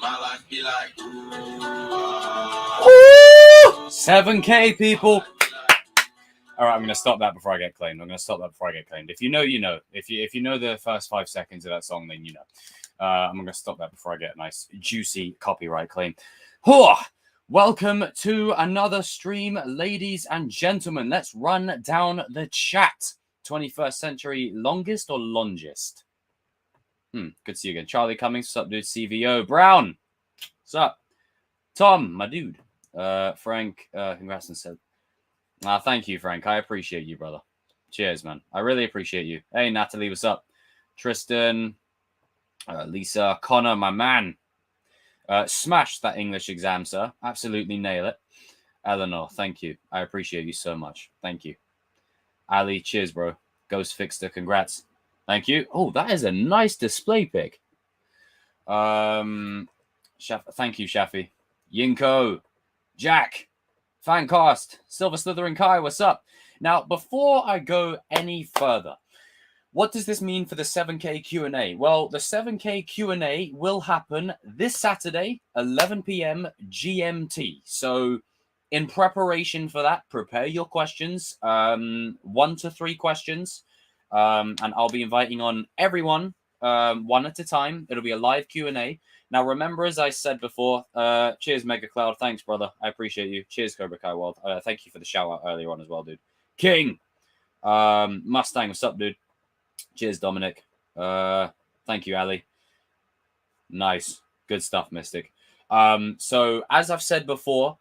My life be like, 7K people. All right, I'm going to stop that before I get claimed. If you know, you know. If you know the first 5 seconds of that song, then you know. I'm going to stop that before I get a nice, juicy copyright claim. Welcome to another stream, ladies and gentlemen. Let's run down the chat. 21st century longest or longest? Good to see you again. Charlie Cummings, what's up, dude? CVO. Brown, what's up? Tom, my dude. Frank, congrats and said. Thank you, Frank. I appreciate you, brother. Cheers, man. I really appreciate you. Hey, Natalie, what's up? Tristan, Lisa, Connor, my man. Smash that English exam, sir. Absolutely nail it. Eleanor, thank you. I appreciate you so much. Thank you. Ali, cheers, bro. Ghost Fixter, congrats. Thank you. Oh, that is a nice display pic. Thank you, Shafi. Yinko, Jack, Fancast, Silver Slytherin Kai, what's up? Now, before I go any further, what does this mean for the 7K Q&A? Well, the 7K Q&A will happen this Saturday, 11 p.m. GMT. So, in preparation for that, prepare your questions, 1 to 3 questions, and I'll be inviting on everyone, one at a time. It'll be a live Q&A. Now, remember, as I said before, cheers, Mega Cloud. Thanks, brother. I appreciate you. Cheers, Cobra Kai World. Thank you for the shout out earlier on as well, dude. King, Mustang, what's up, dude? Cheers, Dominic. Thank you, Ali. Nice. Good stuff, Mystic. So, as I've said before,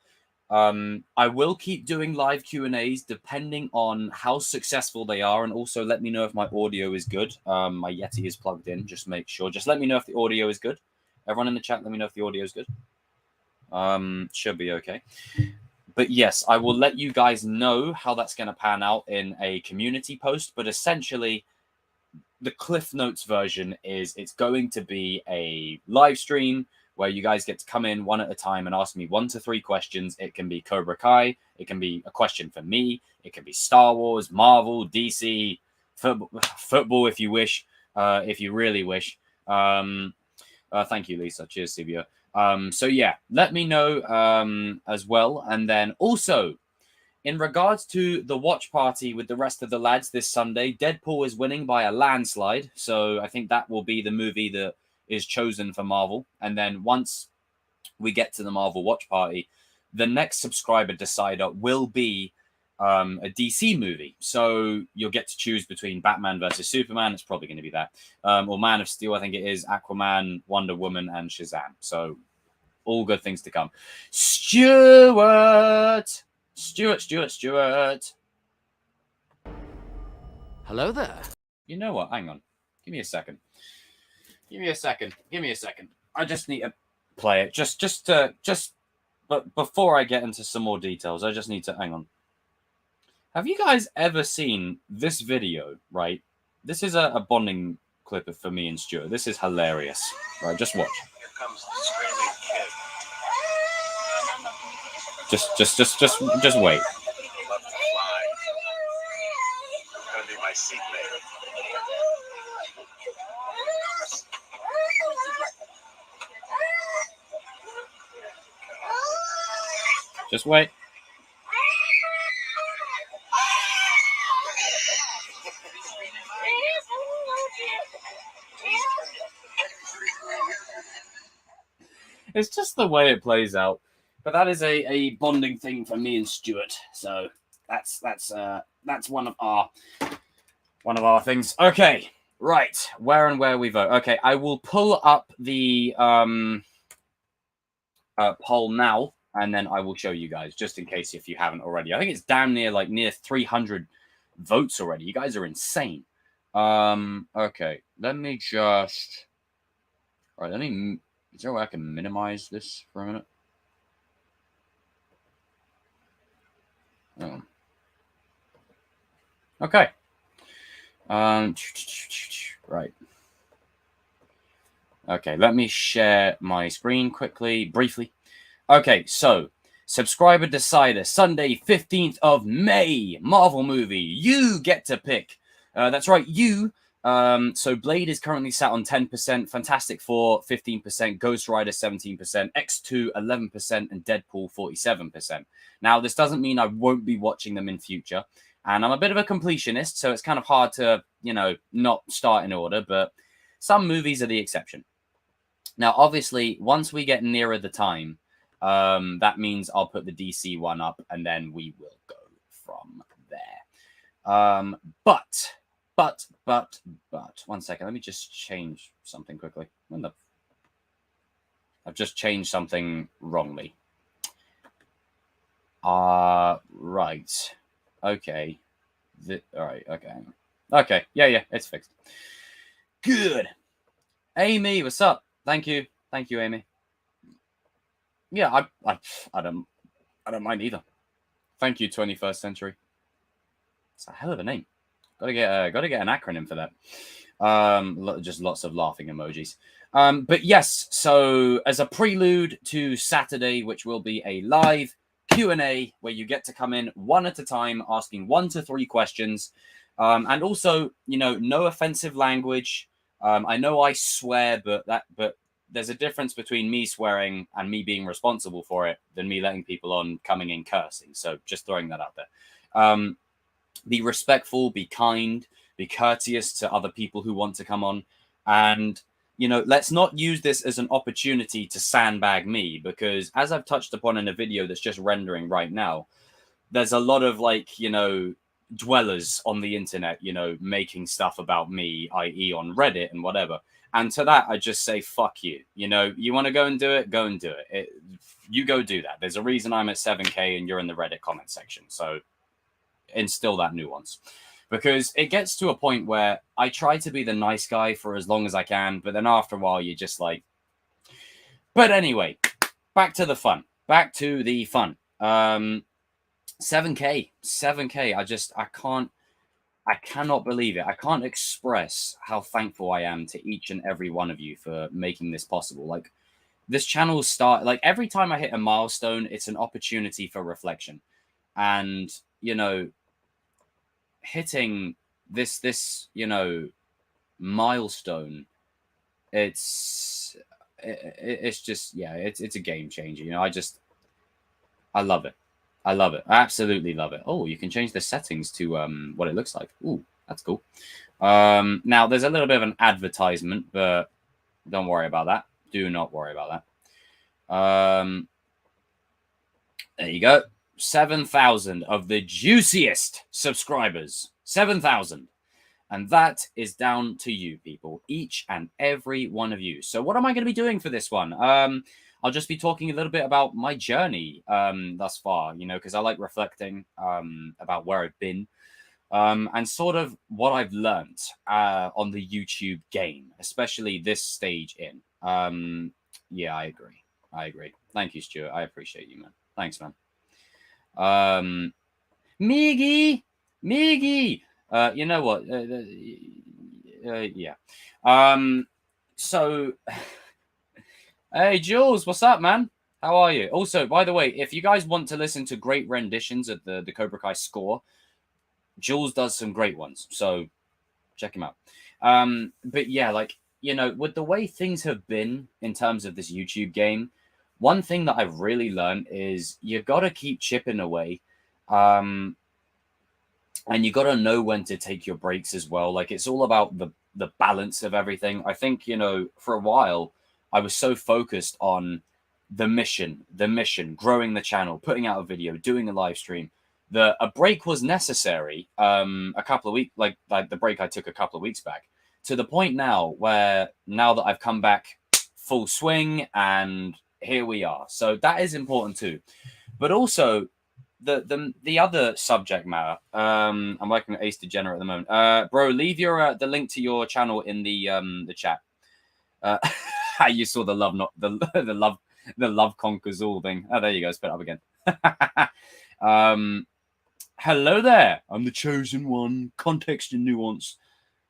I will keep doing live Q&As depending on how successful they are, and also let me know if my audio is good. My Yeti is plugged in. Just make sure. Just let me know if the audio is good. Everyone in the chat, let me know if the audio is good. Should be okay. But yes, I will let you guys know how that's going to pan out in a community post. But essentially, the Cliff Notes version is it's going to be a live stream where you guys get to come in one at a time and ask me 1 to 3 questions. It can be Cobra Kai. It can be a question for me. It can be Star Wars, Marvel, DC, football if you wish, if you really wish. Thank you, Lisa. Cheers, CBO. So yeah, let me know as well. And then also, in regards to the watch party with the rest of the lads this Sunday, Deadpool is winning by a landslide. So I think that will be the movie that is chosen for Marvel. And then once we get to the Marvel watch party, the next subscriber decider will be a DC movie. So you'll get to choose between Batman versus Superman. It's probably going to be that. Or Man of Steel, I think it is. Aquaman, Wonder Woman, and Shazam. So all good things to come. Stuart. Hello there. You know what? Hang on. Give me a second. I just need to play it. But before I get into some more details, I just need to hang on. Have you guys ever seen this video, right? This is a bonding clip for me and Stuart. This is hilarious. Right, just watch. here comes the screaming kid. Just wait. I love to fly. It's gonna be my seatmate. Just wait. It's just the way it plays out. But that is a bonding thing for me and Stuart. So that's one of our things. Okay, right. Where we vote. Okay, I will pull up the poll now, and then I will show you guys just in case if you haven't already. I think it's down near 300 votes already. You guys are insane. Okay, let me just. All right, is there a way I can minimize this for a minute? Oh. Okay. Right. Okay, let me share my screen briefly. Okay, so subscriber decider, Sunday, 15th of May, Marvel movie. You get to pick. That's right, you So Blade is currently sat on 10%, Fantastic Four 15%, Ghost Rider 17%, X2 11%, and Deadpool 47%. Now, this doesn't mean I won't be watching them in future, and I'm a bit of a completionist, so it's kind of hard to, not start in order, but some movies are the exception. Now, obviously, once we get nearer the time, that means I'll put the DC one up, and then we will go from there. But 1 second, let me just change something quickly. I've just changed something wrongly. Right. Okay. All right. Okay. Okay. Yeah. It's fixed. Good. Amy, what's up? Thank you, Amy. Yeah, I don't mind either. Thank you, 21st Century. It's a hell of a name. Gotta get an acronym for that. Just lots of laughing emojis. But yes, so as a prelude to Saturday, which will be a live Q&A where you get to come in one at a time, asking 1 to 3 questions, and also, no offensive language. I know I swear, but there's a difference between me swearing and me being responsible for it than me letting people on coming in cursing. So just throwing that out there. Be respectful, be kind, be courteous to other people who want to come on. And, let's not use this as an opportunity to sandbag me, because as I've touched upon in a video that's just rendering right now, there's a lot of dwellers on the internet, making stuff about me, i.e. on Reddit and whatever. And to that, I just say, fuck you. You want to go and do it, go and do it. You go do that. There's a reason I'm at 7K and you're in the Reddit comment section. So instill that nuance. Because it gets to a point where I try to be the nice guy for as long as I can, but then after a while, you're just like... But anyway, back to the fun. 7K. I cannot believe it. I can't express how thankful I am to each and every one of you for making this possible. This channel every time I hit a milestone, it's an opportunity for reflection. And, hitting this milestone, it's just, it's a game changer. I love it. I absolutely love it. Oh, you can change the settings to what it looks like. Ooh, that's cool. Now there's a little bit of an advertisement, but don't worry about that. Do not worry about that. There you go. 7,000 of the juiciest subscribers. 7,000. And that is down to you, people. Each and every one of you. So what am I going to be doing for this one? I'll just be talking a little bit about my journey thus far, because I like reflecting about where I've been and sort of what I've learned on the YouTube game, especially this stage in. Yeah, I agree. Thank you, Stuart. I appreciate you, man. Thanks, man. Miggy. You know what? Yeah. So, hey, Jules, what's up, man? How are you? Also, by the way, if you guys want to listen to great renditions of the Cobra Kai score, Jules does some great ones. So, check him out. But yeah, with the way things have been in terms of this YouTube game, one thing that I've really learned is you got to keep chipping away. And you got to know when to take your breaks as well. It's all about the balance of everything. I think, for a while, I was so focused on the mission, growing the channel, putting out a video, doing a live stream, that a break was necessary a couple of weeks, like the break I took a couple of weeks back, to the point now that I've come back full swing and here we are. So that is important too. But also the other subject matter, I'm working with Ace Degenerate at the moment. Bro, leave your the link to your channel in the chat. You saw the love conquers all thing. Oh, there you go. Spit up again. Hello there. I'm the chosen one. Context and nuance.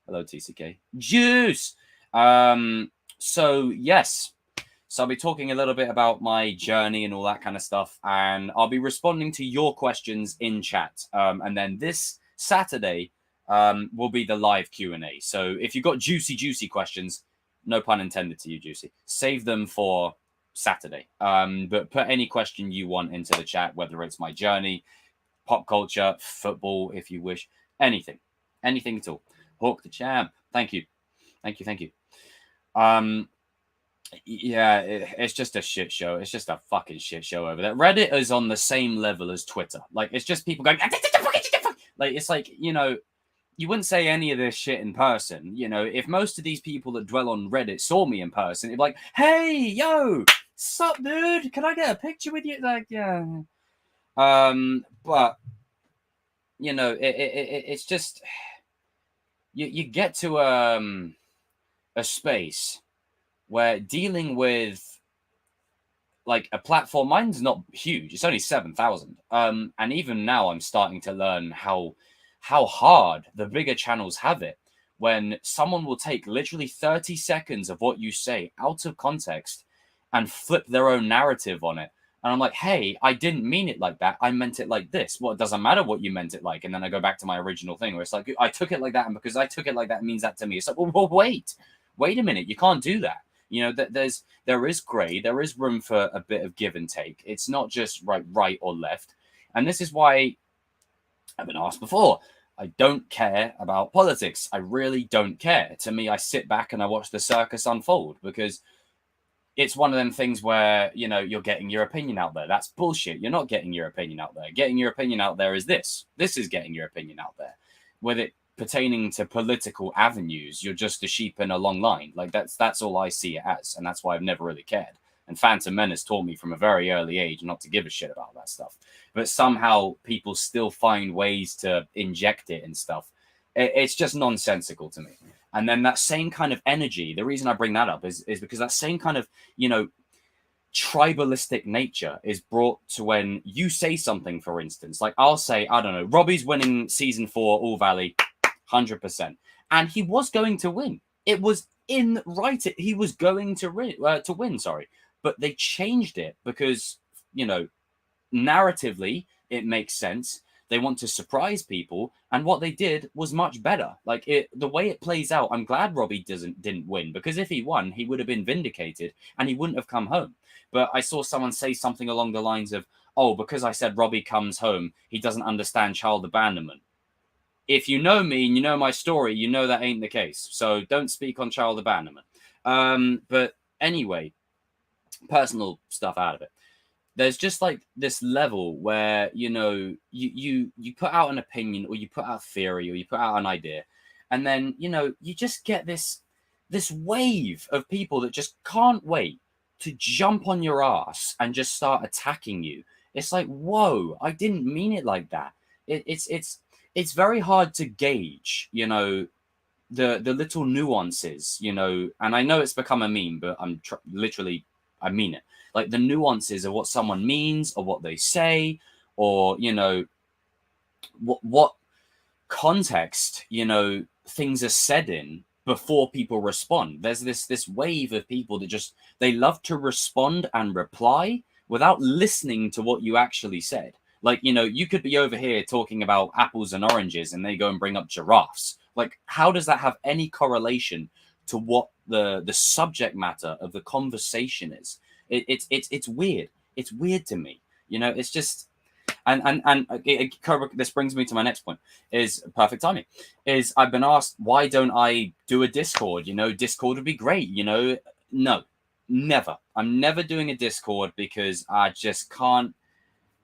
Hello, TCK. Juice. So yes. So I'll be talking a little bit about my journey and all that kind of stuff, and I'll be responding to your questions in chat. And then this Saturday, will be the live Q&A. So if you've got juicy questions, no pun intended to you, Juicy, save them for Saturday. But put any question you want into the chat, whether it's my journey, pop culture, football, if you wish, anything at all. Hawk the champ. Thank you. Yeah, it's just a shit show. It's just a fucking shit show over there. Reddit is on the same level as Twitter. Like, it's just people going, like, it's like, you wouldn't say any of this shit in person. If most of these people that dwell on Reddit saw me in person, it'd be like, hey, yo, sup, dude? Can I get a picture with you? Like, yeah. But, it's just, you get to a space where dealing with like a platform, mine's not huge, it's only 7,000, and even now I'm starting to learn how hard the bigger channels have it when someone will take literally 30 seconds of what you say out of context and flip their own narrative on it. And I'm like, hey, I didn't mean it like that. I meant it like this. Well, it doesn't matter what you meant it like. And then I go back to my original thing where it's like, I took it like that. And because I took it like that means that to me. It's like, well, wait a minute. You can't do that. There is gray. There is room for a bit of give and take. It's not just right or left. And this is why I've been asked before. I don't care about politics. I really don't care. To me, I sit back and I watch the circus unfold because it's one of them things where, you're getting your opinion out there. That's bullshit. You're not getting your opinion out there. Getting your opinion out there is this. This is getting your opinion out there. With it pertaining to political avenues, you're just a sheep in a long line. Like, that's all I see it as. And that's why I've never really cared. And Phantom Menace taught me from a very early age not to give a shit about that stuff. But somehow people still find ways to inject it and stuff. It's just nonsensical to me. And then that same kind of energy, the reason I bring that up is because that same kind of, tribalistic nature is brought to when you say something, for instance. Like, I'll say, I don't know, Robbie's winning season 4, All Valley, 100%. And he was going to win. It was in writing. He was going to win, sorry. But they changed it because, narratively, it makes sense. They want to surprise people, and what they did was much better. Like, the way it plays out, I'm glad Robbie didn't win, because if he won, he would have been vindicated, and he wouldn't have come home. But I saw someone say something along the lines of, oh, because I said Robbie comes home, he doesn't understand child abandonment. If you know me and you know my story, you know that ain't the case. So don't speak on child abandonment. But anyway, personal stuff out of it. There's just like this level where, you put out an opinion, or you put out a theory, or you put out an idea, and then, you just get this wave of people that just can't wait to jump on your ass and just start attacking you. It's like, whoa, I didn't mean it like that. It's very hard to gauge, the little nuances, and I know it's become a meme, but literally, I mean it. Like the nuances of what someone means, or what they say, or, what context, things are said in before people respond. There's this wave of people that they love to respond and reply without listening to what you actually said. Like, you could be over here talking about apples and oranges, and they go and bring up giraffes. Like, how does that have any correlation to what the subject matter of the conversation is? It's weird. It's weird to me. It's just, this brings me to my next point. Is perfect timing. Is I've been asked, why don't I do a Discord? Discord would be great. No, never. I'm never doing a Discord because I just can't.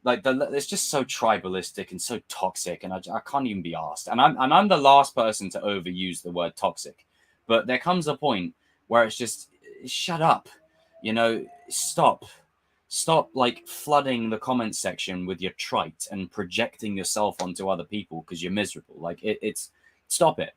Like, it's just so tribalistic and so toxic, and I can't even be asked. And I'm the last person to overuse the word toxic, but there comes a point where it's just, shut up. Stop like flooding the comment section with your trite and projecting yourself onto other people because you're miserable. Like, it's stop it.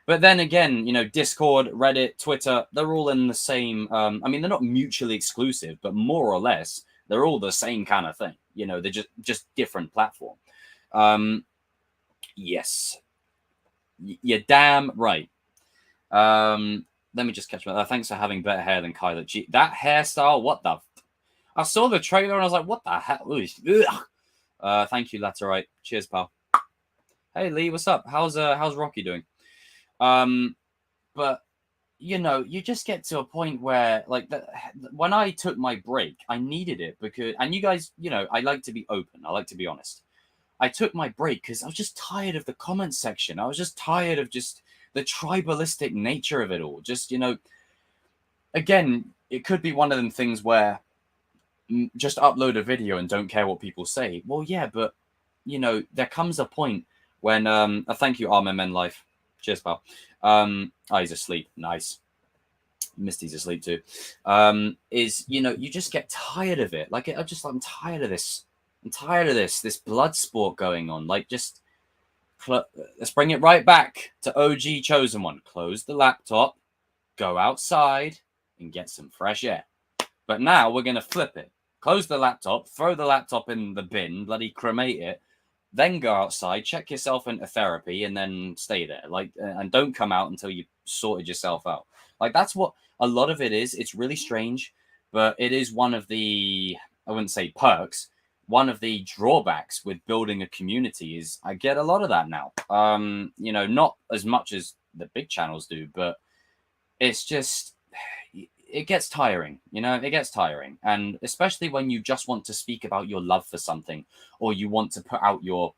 But then again, Discord, Reddit, Twitter, they're all in the same. I mean, they're not mutually exclusive, but more or less, they're all the same kind of thing. They're just different platform. Yes, you're damn right. Let me just catch my. Thanks for having better hair than Kyla G. That hairstyle, what the? I saw the trailer and I was like, what the hell? Thank you, Laterite. Cheers, pal. Hey Lee, what's up? How's Rocky doing? But you know, you just get to a point where, like, when I took my break, I needed it because, and you guys, you know, I like to be open. I like to be honest. I took my break because I was just tired of the comment section. I was just tired of just the tribalistic nature of it all. Just, you know, again, it could be one of them things where just upload a video and don't care what people say. Well, yeah, but you know, there comes a point when thank you, Armin Men Life. Cheers, pal. Oh, he's asleep. Nice. Misty's asleep too. Is, you know, you just get tired of it. Like, I'm tired of this. I'm tired of this blood sport going on. Like, just let's bring it right back to OG Chosen One. Close the laptop, go outside, and get some fresh air. But now we're gonna flip it. Close the laptop, throw the laptop in the bin, bloody cremate it, then go outside, check yourself into therapy, and then stay there. Like, and don't come out until you sorted yourself out. Like, that's what a lot of it is. It's really strange, but it is one of the, I wouldn't say perks, one of the drawbacks with building a community is I get a lot of that now. You know, not as much as the big channels do, but it's just, it gets tiring, you know, it gets tiring. And especially when you just want to speak about your love for something, or you want to put out your,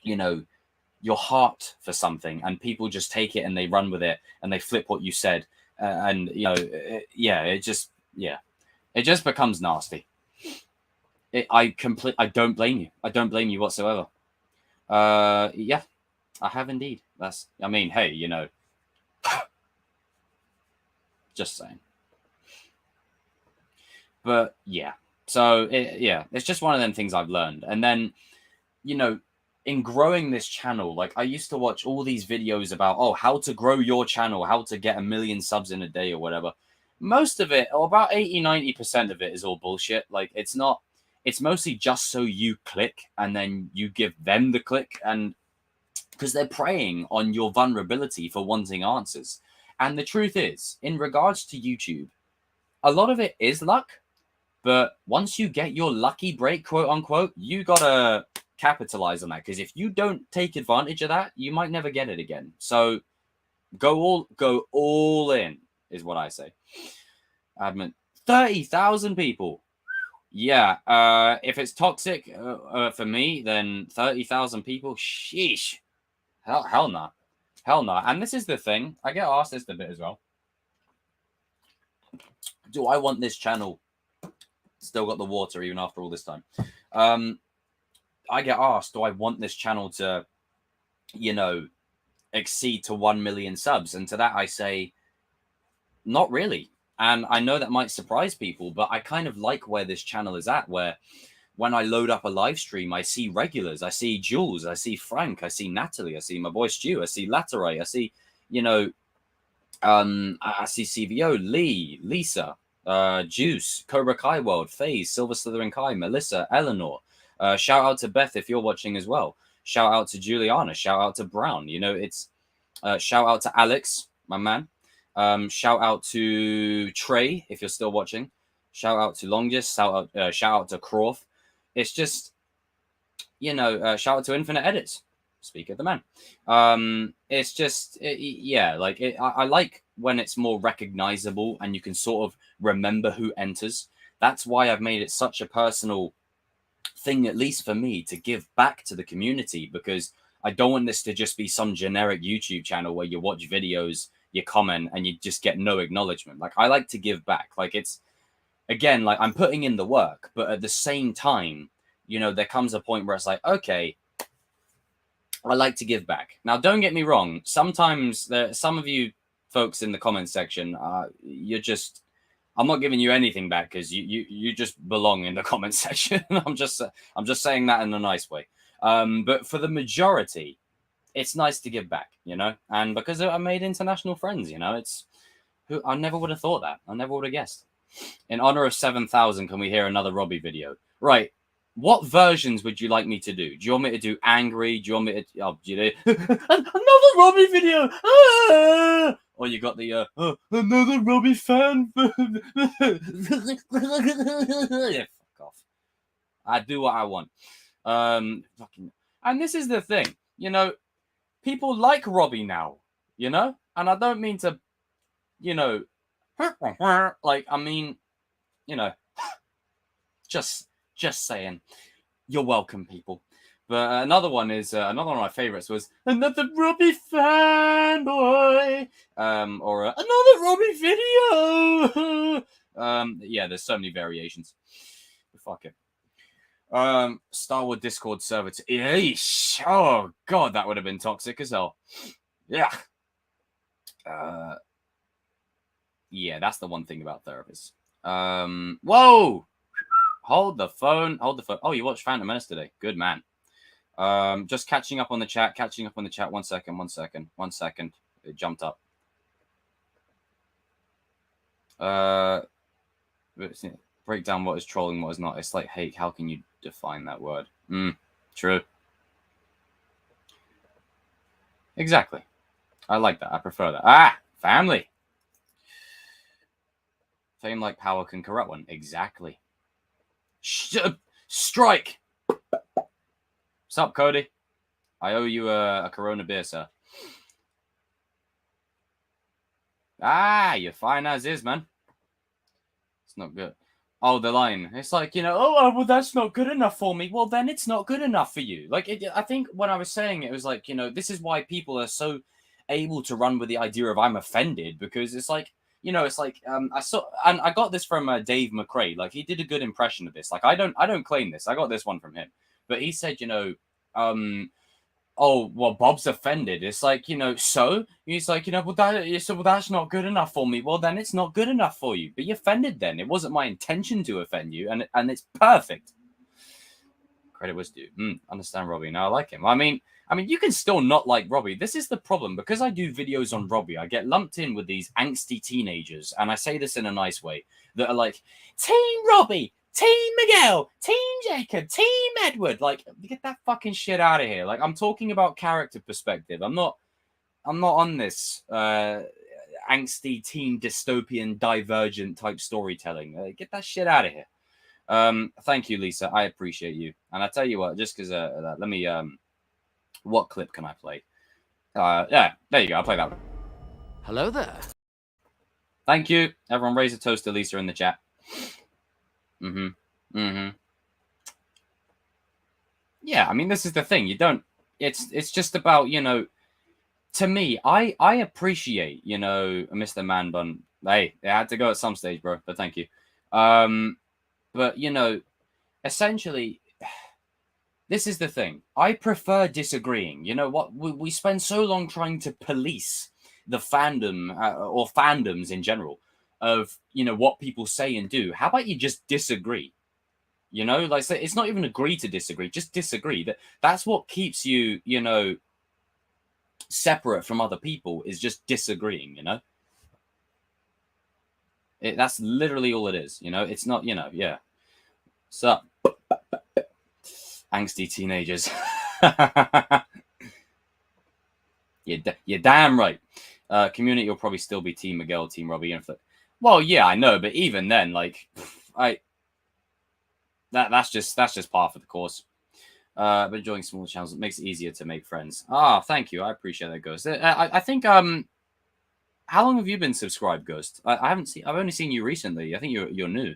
you know, your heart for something, and people just take it and they run with it and they flip what you said. And, you know, it just becomes nasty. I don't blame you. I don't blame you whatsoever. Yeah, I have indeed. I mean, hey, you know, just saying. But yeah, so it's just one of them things I've learned. And then, you know, in growing this channel, like, I used to watch all these videos about, how to grow your channel, how to get 1 million subs in a day or whatever. Most of it, or about 80-90% of it, is all bullshit. Like, it's mostly just so you click and then you give them the click, and because they're preying on your vulnerability for wanting answers. And the truth is, in regards to YouTube, a lot of it is luck. But once you get your lucky break, quote unquote, you gotta capitalize on that. Because if you don't take advantage of that, you might never get it again. So go all in, is what I say. Admin, 30,000 people. Yeah. If it's toxic for me, then 30,000 people. Sheesh. Hell nah. Hell nah. And this is the thing. I get asked this a bit as well. Do I want this channel? Still got the water even after all this time. I get asked, do I want this channel to, you know, exceed to 1 million subs? And to that I say, not really. And I know that might surprise people, but I kind of like where this channel is at, where when I load up a live stream, I see regulars, I see Jules, I see Frank, I see Natalie, I see my boy Stu, I see Lateray, I see, you know, I see CVO, Lee, Lisa, Juice, Cobra Kai World, FaZe, Silver Slithering Kai, Melissa, Eleanor. Shout out to Beth if you're watching as well. Shout out to Juliana. Shout out to Brown. You know, it's shout out to Alex, my man. Shout out to Trey if you're still watching. Shout out to Longest. Shout out to Croft. It's just, you know, shout out to Infinite Edits. Speak of the man. It's just, I like when it's more recognizable and you can sort of remember who enters. That's why I've made it such a personal thing, at least for me, to give back to the community, because I don't want this to just be some generic YouTube channel where you watch videos, you comment, and you just get no acknowledgement. Like, I like to give back. Like, it's, again, like, I'm putting in the work, but at the same time, you know, there comes a point where it's like, okay, I like to give back. Now, don't get me wrong. Sometimes some of you folks in the comment section, you're just, I'm not giving you anything back because you just belong in the comment section. I'm just saying that in a nice way. But for the majority, it's nice to give back, you know. And because I made international friends, you know, it's who I never would have thought that. I never would have guessed. In honor of 7,000, can we hear another Robbie video? Right. What versions would you like me to do? Do you want me to do angry? Do you want me to another Robbie video? Ah! Or you got the another Robbie fan? Yeah, fuck off. I do what I want. And this is the thing. you know, people like Robbie now, you know, and I don't mean to, you know, like, I mean, you know, just saying. You're welcome, people. But another one is another one of my favorites was another Robbie fanboy, or another Robbie video. Yeah, there's so many variations. Fuck it. Star Wars Discord server. Eesh. Oh god, that would have been toxic as hell. Yeah. Yeah, that's the one thing about therapists. Whoa. Hold the phone. Oh, you watched Phantom Menace today. Good man. Just catching up on the chat. 1 second. It jumped up. Break down what is trolling, what is not. It's like, hey, how can you define that word? True. Exactly. I like that. I prefer that. Family. Fame like power can corrupt one. Exactly. Strike. What's up, Cody? I owe you a Corona beer, sir. You're fine as is, man. It's not good. Oh, the line. It's like, you know, well, that's not good enough for me. Well, then it's not good enough for you. Like, I think when I was saying it was like, you know, this is why people are so able to run with the idea of I'm offended, because it's like, you know, it's like I got this from Dave McRae. Like, he did a good impression of this. Like, I don't claim this. I got this one from him, but he said, you know, oh, well, Bob's offended. It's like, you know, so he's like, you know, well, that's not good enough for me. Well, then it's not good enough for you. But you offended then. It wasn't my intention to offend you, and it's perfect. Credit was due. Understand Robbie. Now I like him. I mean, you can still not like Robbie. This is the problem. Because I do videos on Robbie, I get lumped in with these angsty teenagers, and I say this in a nice way, that are like, Team Robbie, Team Miguel, Team Jacob, Team Edward. Like, get that fucking shit out of here. Like, I'm talking about character perspective. I'm not on this angsty teen dystopian divergent type storytelling. Get that shit out of here. Thank you, Lisa. I appreciate you. And I tell you what, just because let me what clip can I play? Yeah, there you go. I'll play that one. Hello there. Thank you. Everyone raise a toast to Lisa in the chat. Yeah, I mean, this is the thing. You don't. It's just about, you know. To me, I appreciate, you know, Mr. Man Bun. Hey, it had to go at some stage, bro. But thank you. But you know, essentially, this is the thing. I prefer disagreeing. You know what? We spend so long trying to police the fandom or fandoms in general of, you know, what people say and do. How about you just disagree? You know, like, so it's not even agree to disagree, just disagree. That's what keeps you, you know, separate from other people, is just disagreeing, you know? That's literally all it is, you know? It's not, you know, yeah. So, angsty teenagers. You're damn right. Community will probably still be Team Miguel, Team Robbie. Well, yeah, I know, but even then, like, that's just par for the course. But enjoying smaller channels, it makes it easier to make friends. Thank you. I appreciate that, Ghost. I think how long have you been subscribed, Ghost? I haven't seen. I've only seen you recently. I think you're new.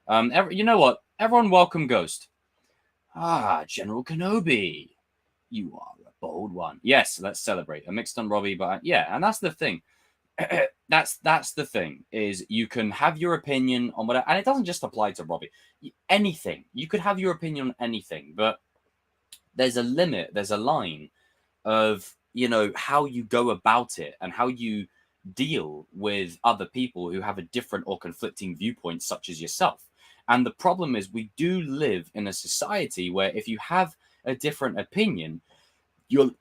You know what? Everyone, welcome Ghost. General Kenobi, you are a bold one. Yes, let's celebrate. A mixed on Robbie, but yeah, and that's the thing. That's the thing, is you can have your opinion on whatever, and it doesn't just apply to Robbie. Anything, you could have your opinion on anything, but there's a limit, there's a line of, you know, how you go about it and how you deal with other people who have a different or conflicting viewpoint, such as yourself. And the problem is, we do live in a society where if you have a different opinion, you're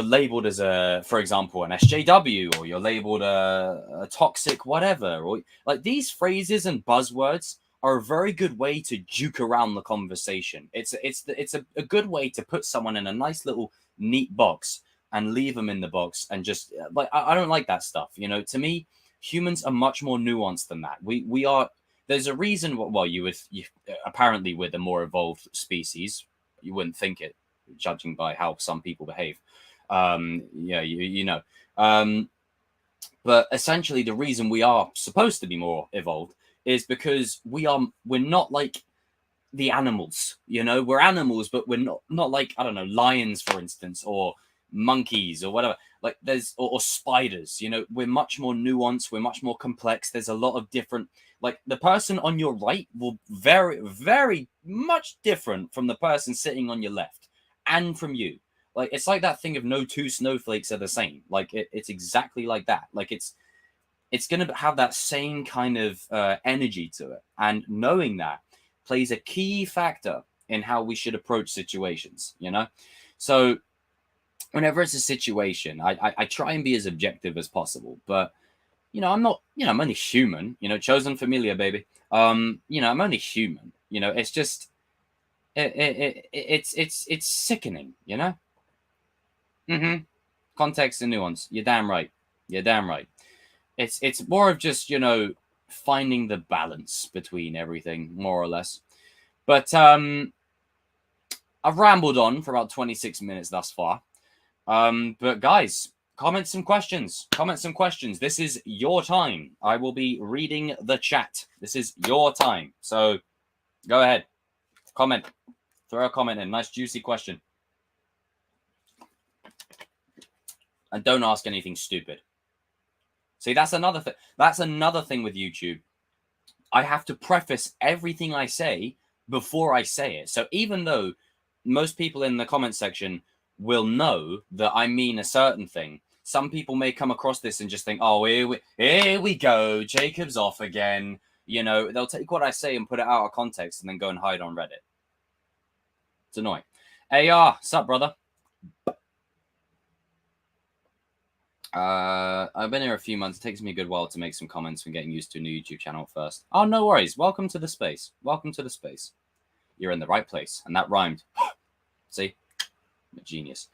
labeled as for example, an SJW, or you're labeled a toxic whatever, or like, these phrases and buzzwords are a very good way to juke around the conversation. It's a good way to put someone in a nice little neat box and leave them in the box, and just like, I don't like that stuff. You know, to me, humans are much more nuanced than that. We are. There's a reason. Well, you apparently, with a more evolved species, you wouldn't think it. judging by how some people behave. Yeah, you know. But essentially, the reason we are supposed to be more evolved is because we're not like the animals. You know, we're animals, but we're not like, I don't know, lions, for instance, or monkeys or whatever. Like or spiders. You know, we're much more nuanced. We're much more complex. There's a lot of different. Like the person on your right will very much different from the person sitting on your left, and from you. Like it's like that thing of no two snowflakes are the same. Like it's exactly like that. Like it's going to have that same kind of energy to it, and knowing that plays a key factor in how we should approach situations. You know, so whenever it's a situation, I try and be as objective as possible, but you know, I'm not, you know, I'm only human, you know, chosen familiar, baby. You know, I'm only human, you know, it's just, it's sickening, you know? Context and nuance. You're damn right. You're damn right. It's more of just, you know, finding the balance between everything, more or less. But I've rambled on for about 26 minutes thus far. But guys, comment some questions. Comment some questions. This is your time. I will be reading the chat. This is your time. So go ahead. Comment. Throw a comment in. Nice juicy question. And don't ask anything stupid. See, that's another thing. That's another thing with YouTube. I have to preface everything I say before I say it. So even though most people in the comment section will know that I mean a certain thing, some people may come across this and just think, oh, here we go. Jacob's off again. You know, they'll take what I say and put it out of context and then go and hide on Reddit. It's annoying. AR, sup, brother? I've been here a few months. It takes me a good while to make some comments when getting used to a new YouTube channel first. Oh, no worries. Welcome to the space. Welcome to the space. You're in the right place. And that rhymed. See? I'm a genius.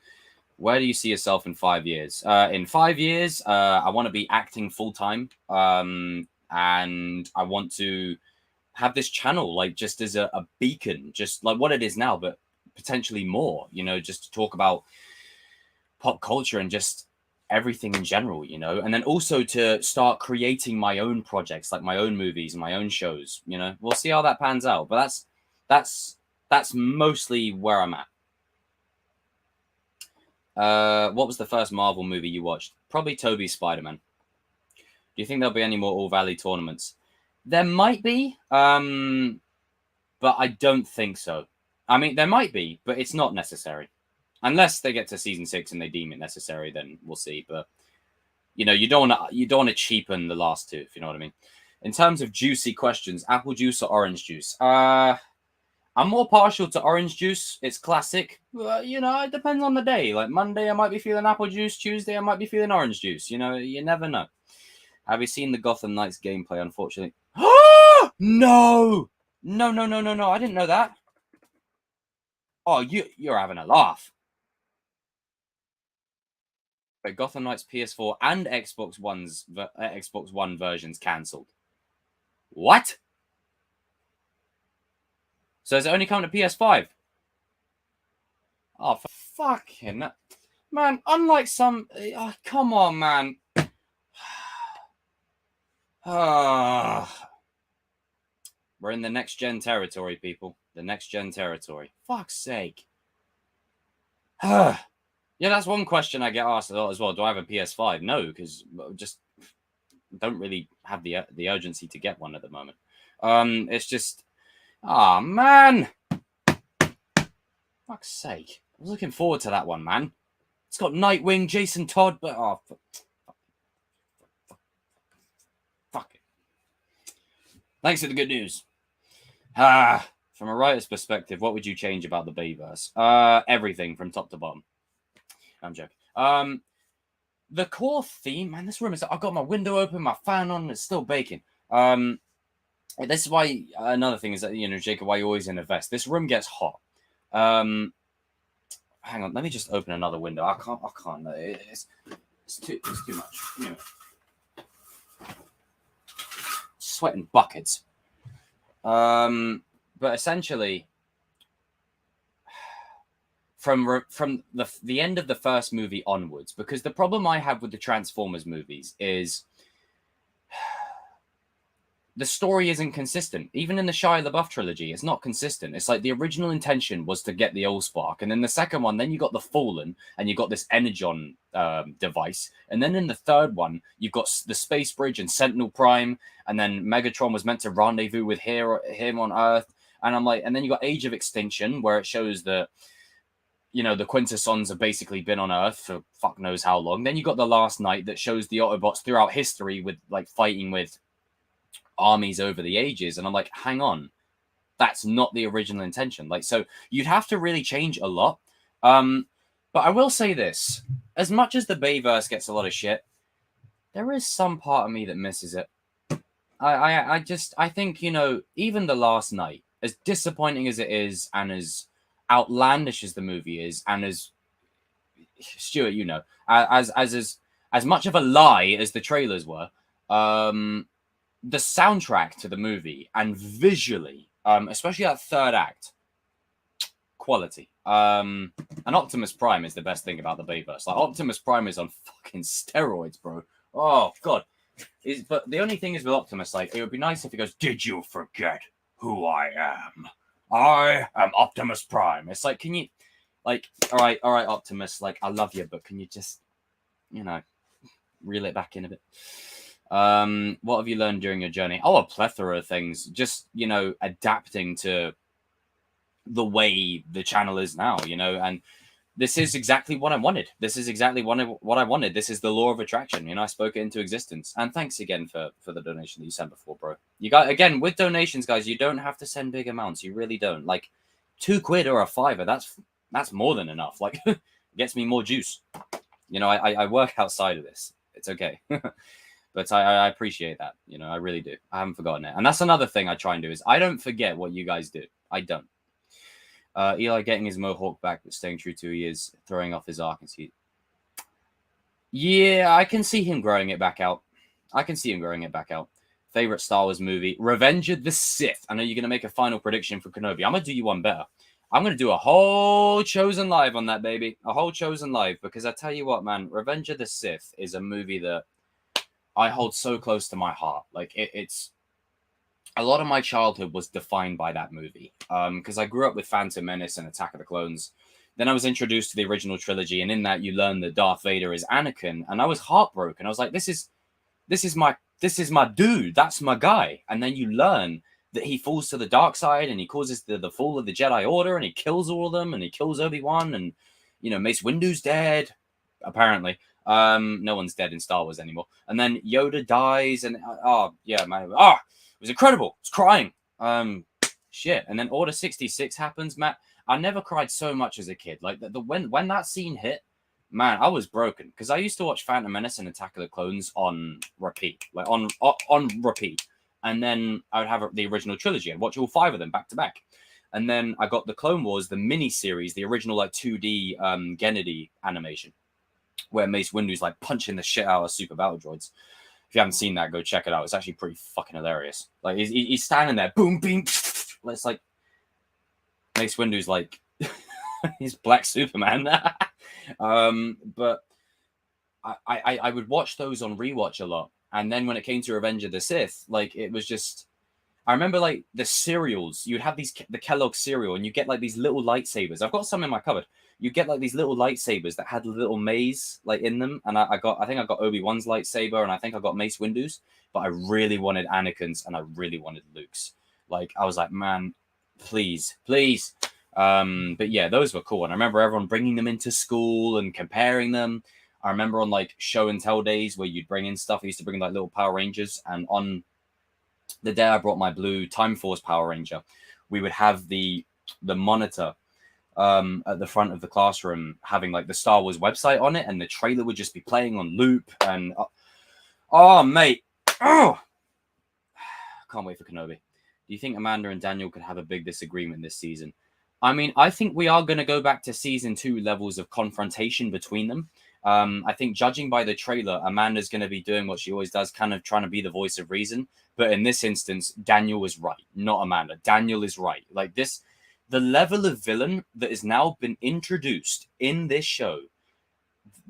Where do you see yourself in 5 years? In 5 years, I want to be acting full time. And I want to have this channel like just as a beacon, just like what it is now, but potentially more, you know, just to talk about pop culture and just everything in general, you know, and then also to start creating my own projects, like my own movies and my own shows. You know, we'll see how that pans out, but that's mostly where I'm at. What was the first Marvel movie you watched? Probably Tobey's Spider-Man. Do you think there'll be any more All Valley tournaments? There might be, but I don't think so. I mean, there might be, but it's not necessary. Unless they get to season 6 and they deem it necessary, then we'll see. But you know, you don't want to cheapen the last two, if you know what I mean. In terms of juicy questions, apple juice or orange juice? I'm more partial to orange juice. It's classic. You know, it depends on the day. Like Monday, I might be feeling apple juice. Tuesday, I might be feeling orange juice. You know, you never know. Have you seen the Gotham Knights gameplay? Unfortunately, no. I didn't know that. Oh, you're having a laugh. But Gotham Knights PS4 and Xbox One versions cancelled. What? So is it only coming to PS5? Oh, for fucking man! Unlike some, come on, man. We're in the next gen territory, people. The next gen territory. Fuck's sake. Yeah, that's one question I get asked a lot as well. Do I have a PS5? No, because just don't really have the urgency to get one at the moment. It's just, man, fuck's sake. I was looking forward to that one, man. It's got Nightwing, Jason Todd, but fuck it. Thanks for the good news. From a writer's perspective, what would you change about the Bayverse? Everything from top to bottom. I'm joking. The core theme, man, this room is, I've got my window open, my fan on, it's still baking. This is why, another thing is that, you know, Jacob, why you're always in a vest. This room gets hot. Hang on, let me just open another window. I can't, it's too much. You know. Sweating buckets. But essentially, from the end of the first movie onwards, because the problem I have with the Transformers movies is the story isn't consistent. Even in the Shia LaBeouf trilogy, it's not consistent. It's like the original intention was to get the Allspark, and then the second one, then you got the Fallen, and you got this Energon device, and then in the third one, you've got the Space Bridge and Sentinel Prime, and then Megatron was meant to rendezvous with him on Earth, and I'm like, and then you got Age of Extinction, where it shows that, you know, the Quintessons have basically been on Earth for fuck knows how long. Then you got The Last Night that shows the Autobots throughout history with like fighting with armies over the ages, and I'm like, hang on, that's not the original intention. Like, so you'd have to really change a lot. But I will say this: as much as the Bayverse gets a lot of shit, there is some part of me that misses it. I think, you know, even The Last Night, as disappointing as it is, and as outlandish as the movie is, and as Stuart, you know, as much of a lie as the trailers were, the soundtrack to the movie and visually, especially that third act, quality. And Optimus Prime is the best thing about the Bayverse. Like, Optimus Prime is on fucking steroids, bro. Oh god. But the only thing is with Optimus, like, it would be nice if he goes, "Did you forget who I am? I am Optimus Prime." It's like, can you, like, all right, Optimus, like, I love you, but can you just, you know, reel it back in a bit? What have you learned during your journey? Oh, a plethora of things. Just, you know, adapting to the way the channel is now, you know, and this is exactly what I wanted. This is exactly what I wanted. This is the law of attraction. You know, I spoke it into existence. And thanks again for the donation that you sent before, bro. You got, again, with donations, guys, you don't have to send big amounts. You really don't. Like, £2 or a £5, that's more than enough. Like, it gets me more juice. You know, I work outside of this. It's okay. But I appreciate that. You know, I really do. I haven't forgotten it. And that's another thing I try and do is I don't forget what you guys do. I don't. Eli getting his mohawk back, but staying true to who he is, throwing off his arc and see. Yeah, I can see him growing it back out. Favorite Star Wars movie? Revenge of the Sith. I know you're going to make a final prediction for Kenobi. I'm going to do you one better. I'm going to do a whole Chosen Live on that, baby. A whole Chosen Live. Because I tell you what, man, Revenge of the Sith is a movie that I hold so close to my heart. Like, it's a lot of my childhood was defined by that movie. Because I grew up with Phantom Menace and Attack of the Clones. Then I was introduced to the original trilogy, and in that you learn that Darth Vader is Anakin, and I was heartbroken. I was like, this is my dude. That's my guy. And then you learn that he falls to the dark side, and he causes the fall of the Jedi Order, and he kills all of them, and he kills Obi-Wan, and, you know, Mace Windu's dead, apparently. No one's dead in Star Wars anymore. And then Yoda dies, and yeah, man, it was incredible. I was crying. Shit. And then Order 66 happens, Matt. I never cried so much as a kid. Like, when that scene hit, man, I was broken, because I used to watch Phantom Menace and Attack of the Clones on repeat, like on repeat. And then I would have the original trilogy. I'd watch all 5 of them back to back. And then I got the Clone Wars, the mini series, the original like 2D Gennady animation, where Mace Windu's like punching the shit out of super battle droids. If you haven't seen that, go check it out. It's actually pretty fucking hilarious. Like, he's standing there, boom, beam. It's like Mace Windu's like he's Black Superman. But I would watch those on rewatch a lot. And then when it came to Revenge of the Sith, like, it was just, I remember like the cereals. You'd have the Kellogg cereal, and you get like these little lightsabers. I've got some in my cupboard. You get like these little lightsabers that had a little maze like in them. And I think I got Obi-Wan's lightsaber, and I think I got Mace Windu's, but I really wanted Anakin's, and I really wanted Luke's. Like, I was like, man, please. But yeah, those were cool. And I remember everyone bringing them into school and comparing them. I remember on like show and tell days where you'd bring in stuff. I used to bring like little Power Rangers, and on the day I brought my blue Time Force Power Ranger, we would have the monitor at the front of the classroom having like the Star Wars website on it, and the trailer would just be playing on loop. And mate, can't wait for Kenobi. Do you think Amanda and Daniel could have a big disagreement this season? I mean, I think we are going to go back to season 2 levels of confrontation between them. I think, judging by the trailer, Amanda's going to be doing what she always does, kind of trying to be the voice of reason. But in this instance, Daniel is right, not Amanda. Daniel is right. Like, this the level of villain that has now been introduced in this show,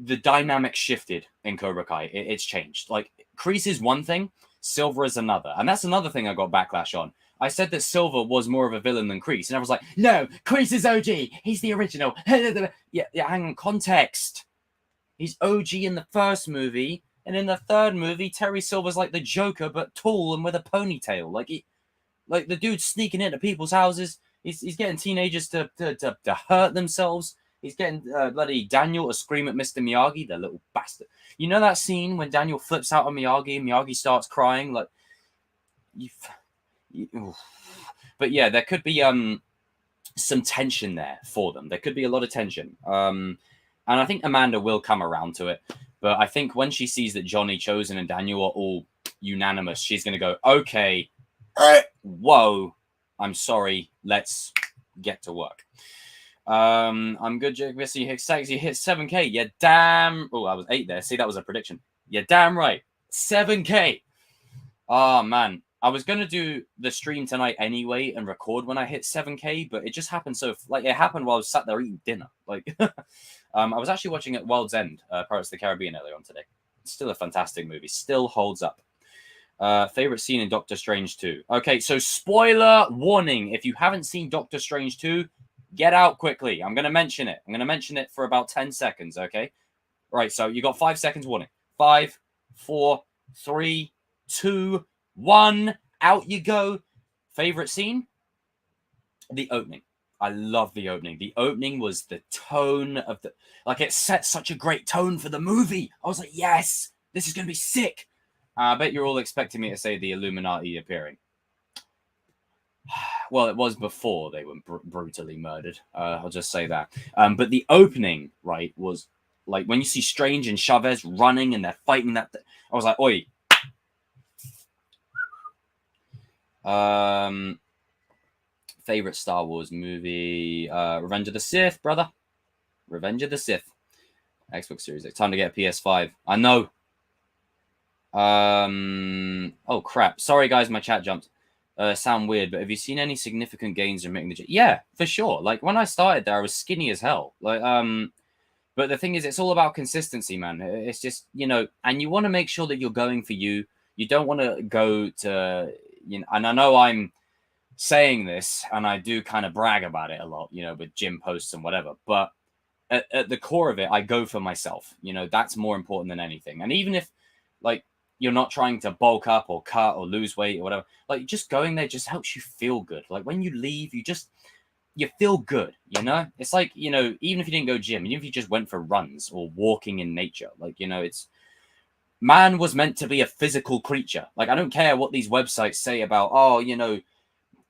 the dynamic shifted in Cobra Kai. It's changed. Like, Kreese is one thing, Silver is another. And that's another thing I got backlash on. I said that Silver was more of a villain than Kreese. And I was like, no, Kreese is OG. He's the original. Yeah, hang on. Context. He's OG in the first movie. And in the third movie, Terry Silver's like the Joker, but tall and with a ponytail. Like the dude's sneaking into people's houses. He's getting teenagers to hurt themselves. He's getting bloody Daniel to scream at Mr. Miyagi, the little bastard. You know that scene when Daniel flips out on Miyagi and Miyagi starts crying? Like, but yeah, there could be some tension there for them. There could be a lot of tension. And I think Amanda will come around to it. But I think when she sees that Johnny, Chosen, and Daniel are all unanimous, she's going to go, okay, whoa, I'm sorry, let's get to work. I'm good, Jake. You hit 7K. Yeah, damn. Oh, I was 8 there. See, that was a prediction. Yeah, damn right. 7K. Oh, man. I was going to do the stream tonight anyway and record when I hit 7K, but it just happened it happened while I was sat there eating dinner. Like, I was actually watching at World's End, Pirates of the Caribbean earlier on today. It's still a fantastic movie. Still holds up. Favorite scene in Doctor Strange 2. Okay, so spoiler warning. If you haven't seen Doctor Strange 2, get out quickly. I'm going to mention it. I'm going to mention it for about 10 seconds, okay? Right, so you got 5 seconds warning. 5, 4, 3, 2, 1. Out you go. Favorite scene? The opening. I love the opening. The opening was the tone of the... Like, it set such a great tone for the movie. I was like, yes, this is going to be sick. I bet you're all expecting me to say the Illuminati appearing. Well, it was before they were brutally murdered. I'll just say that. But the opening, right, was like when you see Strange and Chavez running and they're fighting that. I was like, oi. Favorite Star Wars movie? Revenge of the Sith, brother. Revenge of the Sith. Xbox Series X. Time to get a PS5. I know. Oh, crap. Sorry, guys, my chat jumped. Sound weird, but have you seen any significant gains in making the gym? Yeah, for sure. Like, when I started there, I was skinny as hell. Like, but the thing is, it's all about consistency, man. It's just, and you want to make sure that you're going for you. You don't want to go to, and I know I'm saying this, and I do kind of brag about it a lot, with gym posts and whatever, but at the core of it, I go for myself. That's more important than anything. And even if, like, you're not trying to bulk up or cut or lose weight or whatever. Like, just going there just helps you feel good. Like, when you leave, you feel good, It's like, even if you didn't go gym, even if you just went for runs or walking in nature, like, it's... Man was meant to be a physical creature. Like, I don't care what these websites say about,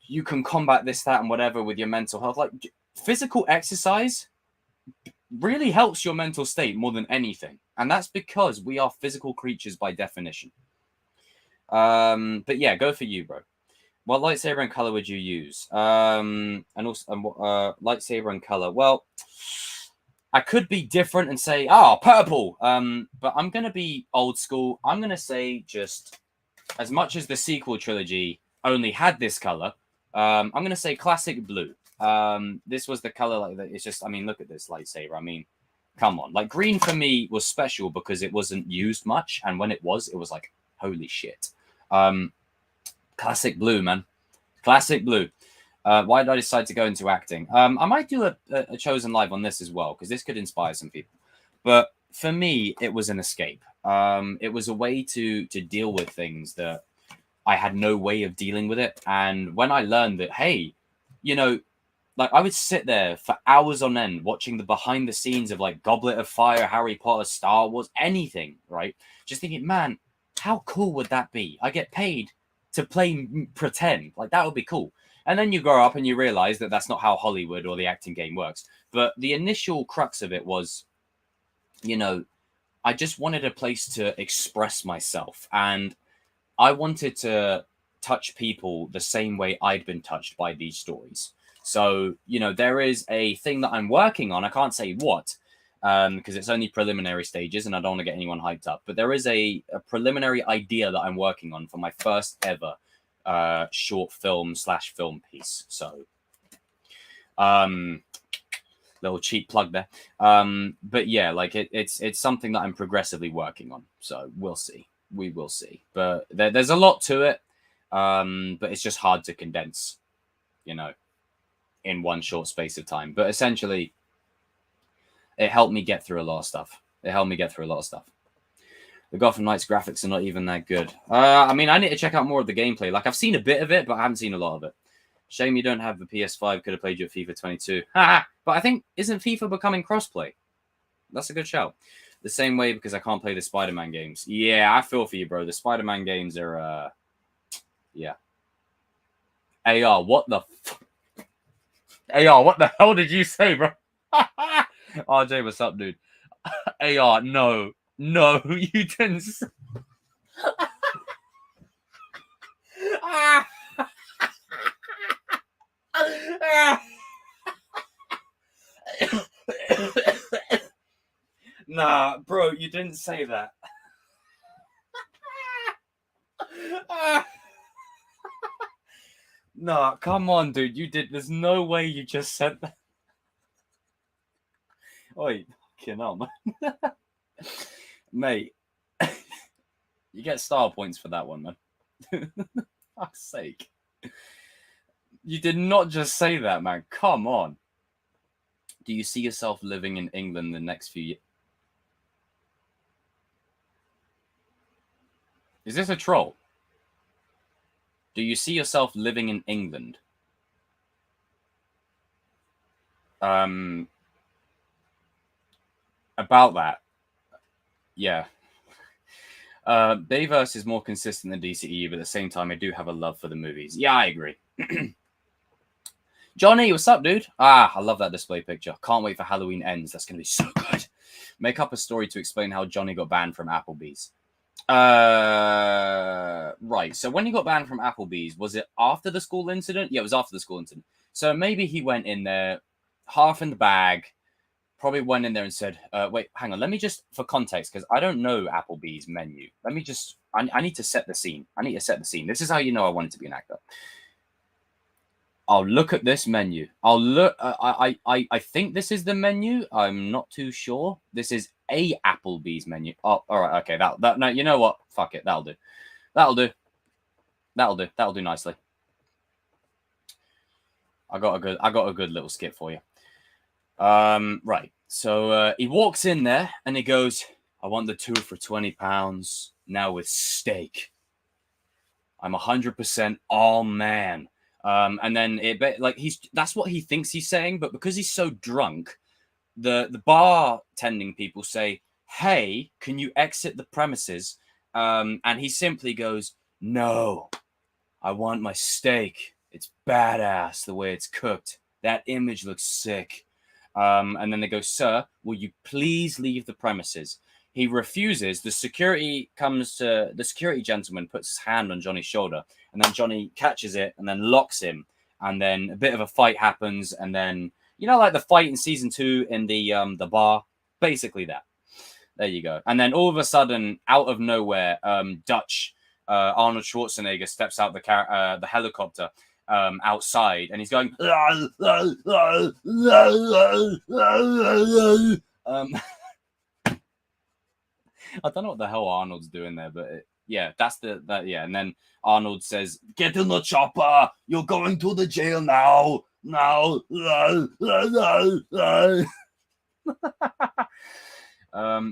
you can combat this, that, and whatever with your mental health. Like, physical exercise really helps your mental state more than anything. And that's because we are physical creatures by definition. But yeah, go for you, bro. What lightsaber and color would you use? And also, lightsaber and color. Well, I could be different and say, purple. But I'm going to be old school. I'm going to say, just as much as the sequel trilogy only had this color, I'm going to say classic blue. This was the color, like, it's just, look at this lightsaber. Come on. Like, green for me was special because it wasn't used much. And when it was like, holy shit. Classic blue, man. Classic blue. Why did I decide to go into acting? I might do a Chosen Live on this as well, because this could inspire some people. But for me, it was an escape. It was a way to deal with things that I had no way of dealing with it. And when I learned that, hey, like, I would sit there for hours on end watching the behind the scenes of, like, Goblet of Fire, Harry Potter, Star Wars, anything, right? Just thinking, man, how cool would that be? I get paid to pretend. Like, that would be cool. And then you grow up and you realize that that's not how Hollywood or the acting game works. But the initial crux of it was, I just wanted a place to express myself. And I wanted to touch people the same way I'd been touched by these stories. So, there is a thing that I'm working on. I can't say what, because it's only preliminary stages and I don't want to get anyone hyped up. But there is a preliminary idea that I'm working on for my first ever short film /film piece. So, Little cheap plug there. But yeah, like it's something that I'm progressively working on. So we'll see. We will see. But there's a lot to it. But it's just hard to condense, in one short space of time. But essentially, it helped me get through a lot of stuff. The Gotham Knights graphics are not even that good. I mean, I need to check out more of the gameplay. Like, I've seen a bit of it, but I haven't seen a lot of it. Shame you don't have the PS5. Could have played you at FIFA 22. But I think, isn't FIFA becoming crossplay? That's a good shout. The same way, because I can't play the Spider-Man games. Yeah, I feel for you, bro. The Spider-Man games are, yeah. AR, what the AR, what the hell did you say, bro? RJ, what's up, dude? AR, no, you didn't. Nah, bro, you didn't say that. Nah, come on, dude. You did. There's no way you just said that. Oi, fucking hell, man. Mate, you get star points for that one, man. For fuck's sake. You did not just say that, man. Come on. Do you see yourself living in England the next few years? Is this a troll? Do you see yourself living in England? About that. Yeah. Bayverse is more consistent than DCEU, but at the same time, I do have a love for the movies. Yeah, I agree. Johnny, what's up, dude? I love that display picture. Can't wait for Halloween Ends. That's going to be so good. Make up a story to explain how Johnny got banned from Applebee's. Right. So when he got banned from Applebee's, was it after the school incident? Yeah, it was after the school incident. So maybe he went in there, half in the bag, probably went in there and said, wait, hang on. Let me just, for context, because I don't know Applebee's menu. Let me just, I need to set the scene. This is how you know I wanted to be an actor. I'll look at this menu. I'll look. I think this is the menu. I'm not too sure. This is a Applebee's menu. Oh, all right. Okay. That. No. You know what? Fuck it. That'll do. That'll do nicely. I got a good little skit for you. Right. So he walks in there and he goes, "I want the 2 for £20 now with steak. I'm 100% all man." And then that's what he thinks he's saying, but because he's so drunk, the bar tending people say, "Hey, can you exit the premises?" And he simply goes, "No, I want my steak. It's badass the way it's cooked. That image looks sick." And then they go, "Sir, will you please leave the premises?" He refuses. The security gentleman puts his hand on Johnny's shoulder, and then Johnny catches it and then locks him. And then a bit of a fight happens. And then, like the fight in season 2 in the bar, basically that. There you go. And then all of a sudden, out of nowhere, Dutch Arnold Schwarzenegger steps out the helicopter outside, and he's going. I don't know what the hell Arnold's doing there, but that's yeah. And then Arnold says, "Get in the chopper. You're going to the jail now. Now."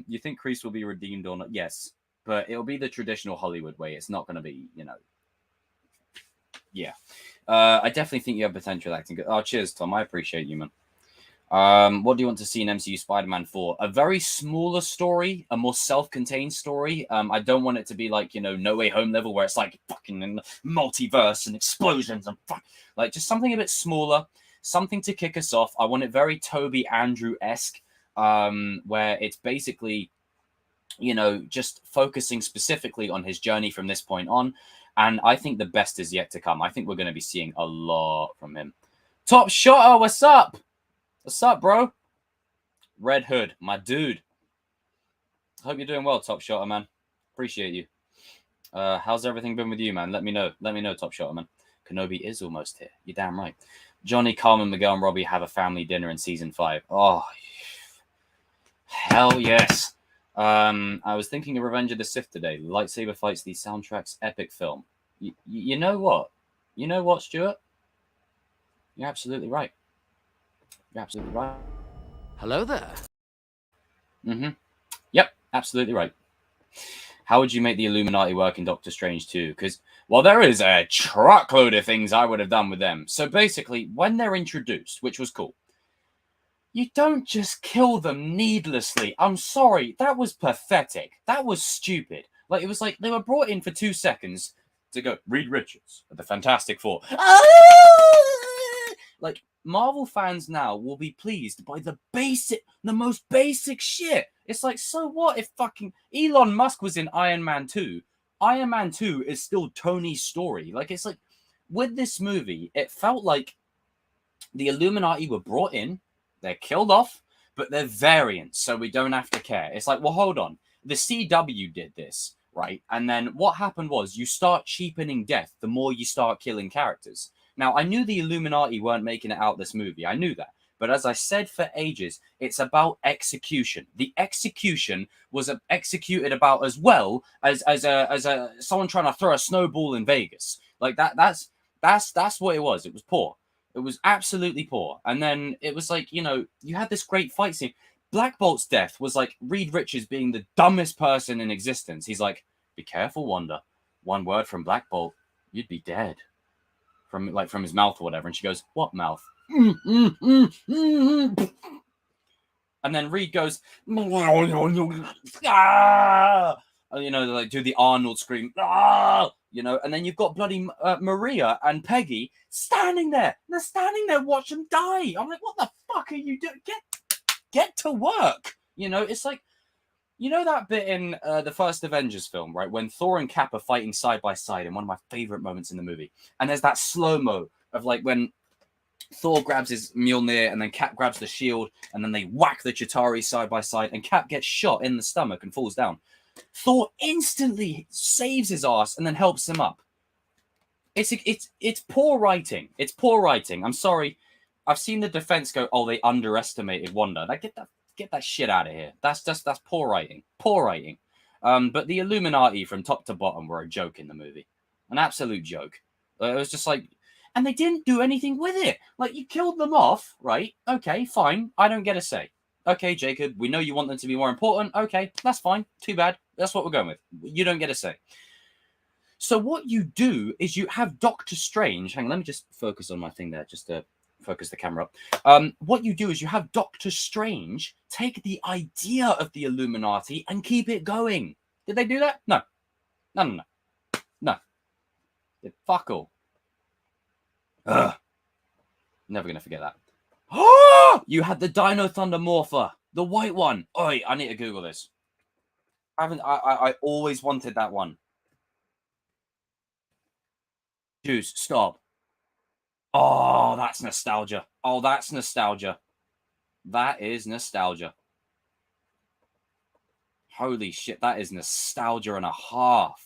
You think Kreese will be redeemed or not? Yes, but it'll be the traditional Hollywood way. It's not going to be, Yeah. I definitely think you have potential acting. Oh, cheers, Tom. I appreciate you, man. What do you want to see in MCU Spider-Man 4? A very smaller story, a more self-contained story. I don't want it to be like, No Way Home level where it's like fucking in the multiverse and explosions and like just something a bit smaller, something to kick us off. I want it very Toby Andrew-esque, where it's basically, just focusing specifically on his journey from this point on. And I think the best is yet to come. I think we're going to be seeing a lot from him. Top Shotter, what's up? What's up, bro? Red Hood, my dude. Hope you're doing well, Top Shotter, man. Appreciate you. How's everything been with you, man? Let me know. Top Shotter, man. Kenobi is almost here. You're damn right. Johnny, Carmen, Miguel, and Robbie have a family dinner in season 5. Oh, hell yes. I was thinking of Revenge of the Sith today. Lightsaber fights, the soundtrack's epic film. You know what? You know what, Stuart? You're absolutely right. You're absolutely right. Hello there. Mm-hmm. Yep, absolutely right. How would you make the Illuminati work in Doctor Strange 2? Because, well, there is a truckload of things I would have done with them. So basically, when they're introduced, which was cool, you don't just kill them needlessly. I'm sorry, that was pathetic. That was stupid. Like, it was like they were brought in for 2 seconds to go, Reed Richards at the Fantastic Four. Like, Marvel fans now will be pleased by the most basic shit. It's like, so what if fucking Elon Musk was in Iron Man 2? Iron Man 2 is still Tony's story. Like, it's like, with this movie, it felt like the Illuminati were brought in, they're killed off, but they're variants, so we don't have to care. It's like, well, hold on. The CW did this, right? And then what happened was you start cheapening death the more you start killing characters. Now, I knew the Illuminati weren't making it out this movie. I knew that. But as I said for ages, it's about execution. The execution was executed about as well as someone trying to throw a snowball in Vegas. Like that's what it was. It was poor. It was absolutely poor. And then it was like, you know, you had this great fight scene. Black Bolt's death was like Reed Richards being the dumbest person in existence. He's like, be careful, Wanda. One word from Black Bolt, you'd be dead. From his mouth or whatever. And she goes, what mouth? And then Reed goes, ah! You know, like do the Arnold scream, ah! You know, and then you've got bloody Maria and Peggy standing there. They're standing there, watch them die. I'm like, what the fuck are you doing? Get to work. You know, it's like, you know that bit in the first Avengers film, right? When Thor and Cap are fighting side by side in one of my favorite moments in the movie. And there's that slow-mo of like when Thor grabs his Mjolnir and then Cap grabs the shield and then they whack the Chitauri side by side and Cap gets shot in the stomach and falls down. Thor instantly saves his ass and then helps him up. It's poor writing. It's poor writing. I'm sorry. I've seen the defense go, oh, they underestimated Wanda. Like, get that shit out of here. That's poor writing. Poor writing. But the Illuminati from top to bottom were a joke in the movie. An absolute joke. It was just like, and they didn't do anything with it. Like, you killed them off, right? Okay, fine. I don't get a say. Okay, Jacob, we know you want them to be more important. Okay, that's fine. Too bad. That's what we're going with. You don't get a say. So what you do is you have Doctor Strange. Hang on, let me just focus on my thing there, just to focus the camera up. What you do is you have Doctor Strange take the idea of the Illuminati and keep it going. Did they do that? No. No. Fuck all. Ugh. Never going to forget that. You had the Dino Thunder Morpher, the white one. Oi, I need to Google this. I always wanted that one. Juice, stop. Oh, that's nostalgia. Oh, that's nostalgia. That is nostalgia. Holy shit, that is nostalgia and a half.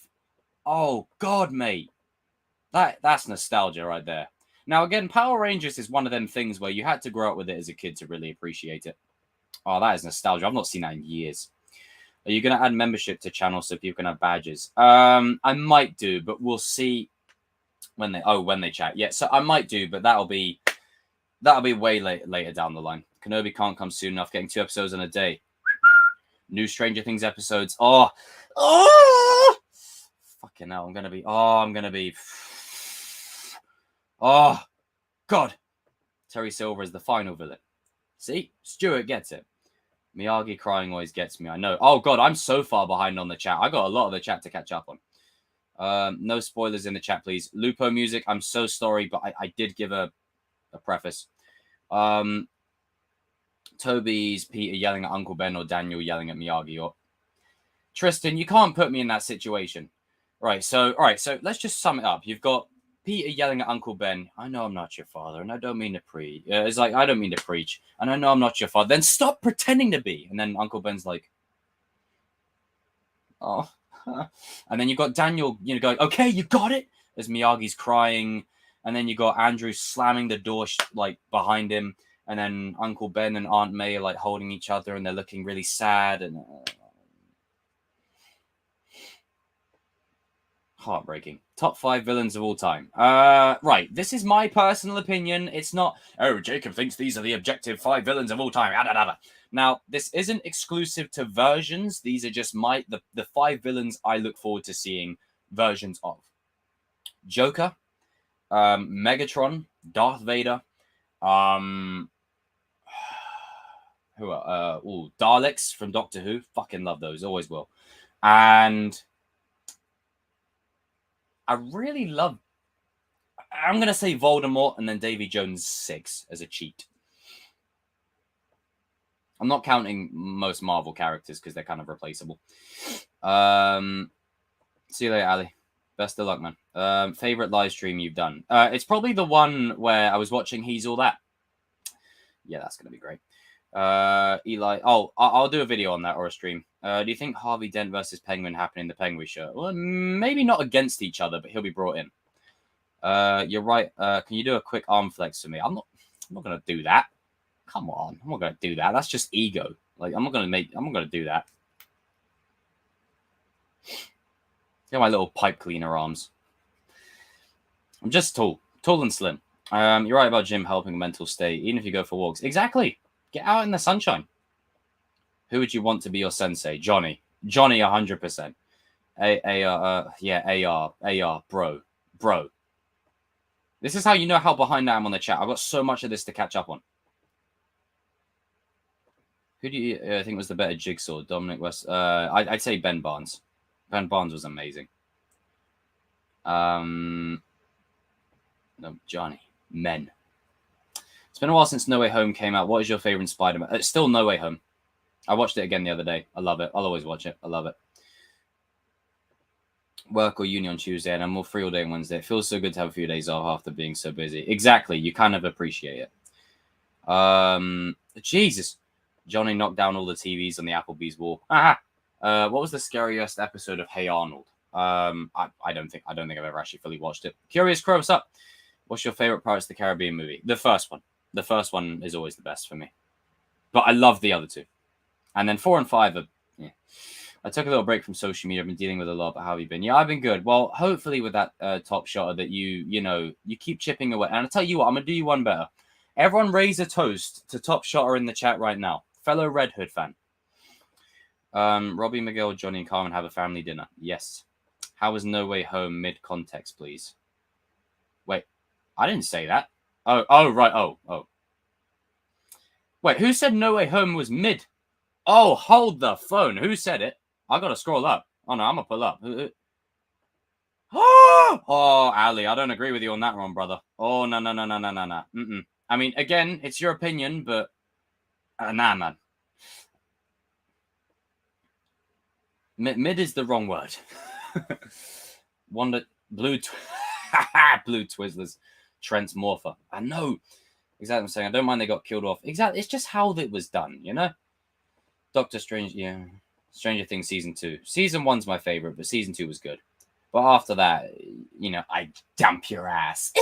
Oh, God, mate. That's nostalgia right there. Now, again, Power Rangers is one of them things where you had to grow up with it as a kid to really appreciate it. Oh, that is nostalgia. I've not seen that in years. Are you going to add membership to channels so people can have badges? I might do, but we'll see when they chat. Yeah, so I might do, but that'll be way later down the line. Kenobi can't come soon enough. Getting 2 episodes in a day. New Stranger Things episodes. Oh, fucking hell! I'm gonna be. Oh, God. Terry Silver is the final villain. See, Stuart gets it. Miyagi crying always gets me. I know. Oh, God, I'm so far behind on the chat. I got a lot of the chat to catch up on. No spoilers in the chat, please. Lupo music, I'm so sorry, but I did give a preface. Toby's Peter yelling at Uncle Ben or Daniel yelling at Miyagi. Or Tristan, you can't put me in that situation. Right, so let's just sum it up. You've got Peter yelling at Uncle Ben, I know I'm not your father, and I don't mean to preach. It's like, I don't mean to preach, and I know I'm not your father. Then stop pretending to be. And then Uncle Ben's like, oh. And then you've got Daniel, going, okay, you got it? As Miyagi's crying. And then you got Andrew slamming the door like behind him, and then Uncle Ben and Aunt May are like holding each other, and they're looking really sad and heartbreaking. Top 5 villains of all time. Right. This is my personal opinion. It's not, oh, Jacob thinks these are the objective 5 villains of all time. Now, this isn't exclusive to versions. These are just the 5 villains I look forward to seeing versions of. Joker, Megatron, Darth Vader, Daleks from Doctor Who. Fucking love those. Always will. And I really love, I'm going to say Voldemort and then Davy Jones 6 as a cheat. I'm not counting most Marvel characters because they're kind of replaceable. See you later, Ali. Best of luck, man. Favorite live stream you've done? It's probably the one where I was watching He's All That. Yeah, that's going to be great. Eli. Oh, I'll do a video on that or a stream. Do you think Harvey Dent versus Penguin happen in the Penguin show? Well, maybe not against each other, but he'll be brought in. You're right. Can you do a quick arm flex for me? I'm not going to do that. Come on. I'm not going to do that. That's just ego. Like, I'm not going to do that. Get my little pipe cleaner arms. I'm just tall and slim. You're right about gym helping mental state, even if you go for walks. Exactly. Get out in the sunshine. Who would you want to be your sensei? Johnny, 100%. AR, bro. This is how you know how behind I am on the chat. I've got so much of this to catch up on. Who do you think was the better Jigsaw? Dominic West? I'd say Ben Barnes. Ben Barnes was amazing. No, Johnny. Men. It's been a while since No Way Home came out. What is your favorite Spider-Man? It's still No Way Home. I watched it again the other day. I love it. I'll always watch it. I love it. Work or uni on Tuesday, and I'm all free all day on Wednesday. It feels so good to have a few days off after being so busy. Exactly. You kind of appreciate it. Jesus. Johnny knocked down all the TVs on the Applebee's wall. What was the scariest episode of Hey Arnold? I don't think I've ever actually fully watched it. Curious Crow, what's up? What's your favorite Pirates of the Caribbean movie? The first one. The first one is always the best for me. But I love the other two. And then 4 and 5 are, yeah. I took a little break from social media. I've been dealing with a lot, but how have you been? Yeah, I've been good. Well, hopefully with that top shotter that you keep chipping away. And I'll tell you what, I'm going to do you one better. Everyone raise a toast to top shotter in the chat right now. Fellow Red Hood fan. Robbie, Miguel, Johnny, and Carmen have a family dinner. Yes. How was No Way Home mid-context, please? Wait, I didn't say that. Oh, right. Oh. Wait, who said No Way Home was mid? Oh, hold the phone. Who said it? I gotta scroll up. Oh, no, I'm gonna pull up. Oh, Ali, I don't agree with you on that one, brother. Oh, no. Mm-mm. I mean, again, it's your opinion, but nah, man. Mid is the wrong word. Blue Twizzlers, Trent's Morpher. I know exactly what I'm saying. I don't mind they got killed off. Exactly. It's just how it was done, you know? Doctor Strange, yeah. Stranger Things Season 2. Season 1's my favorite, but Season 2 was good. But after that, I dump your ass.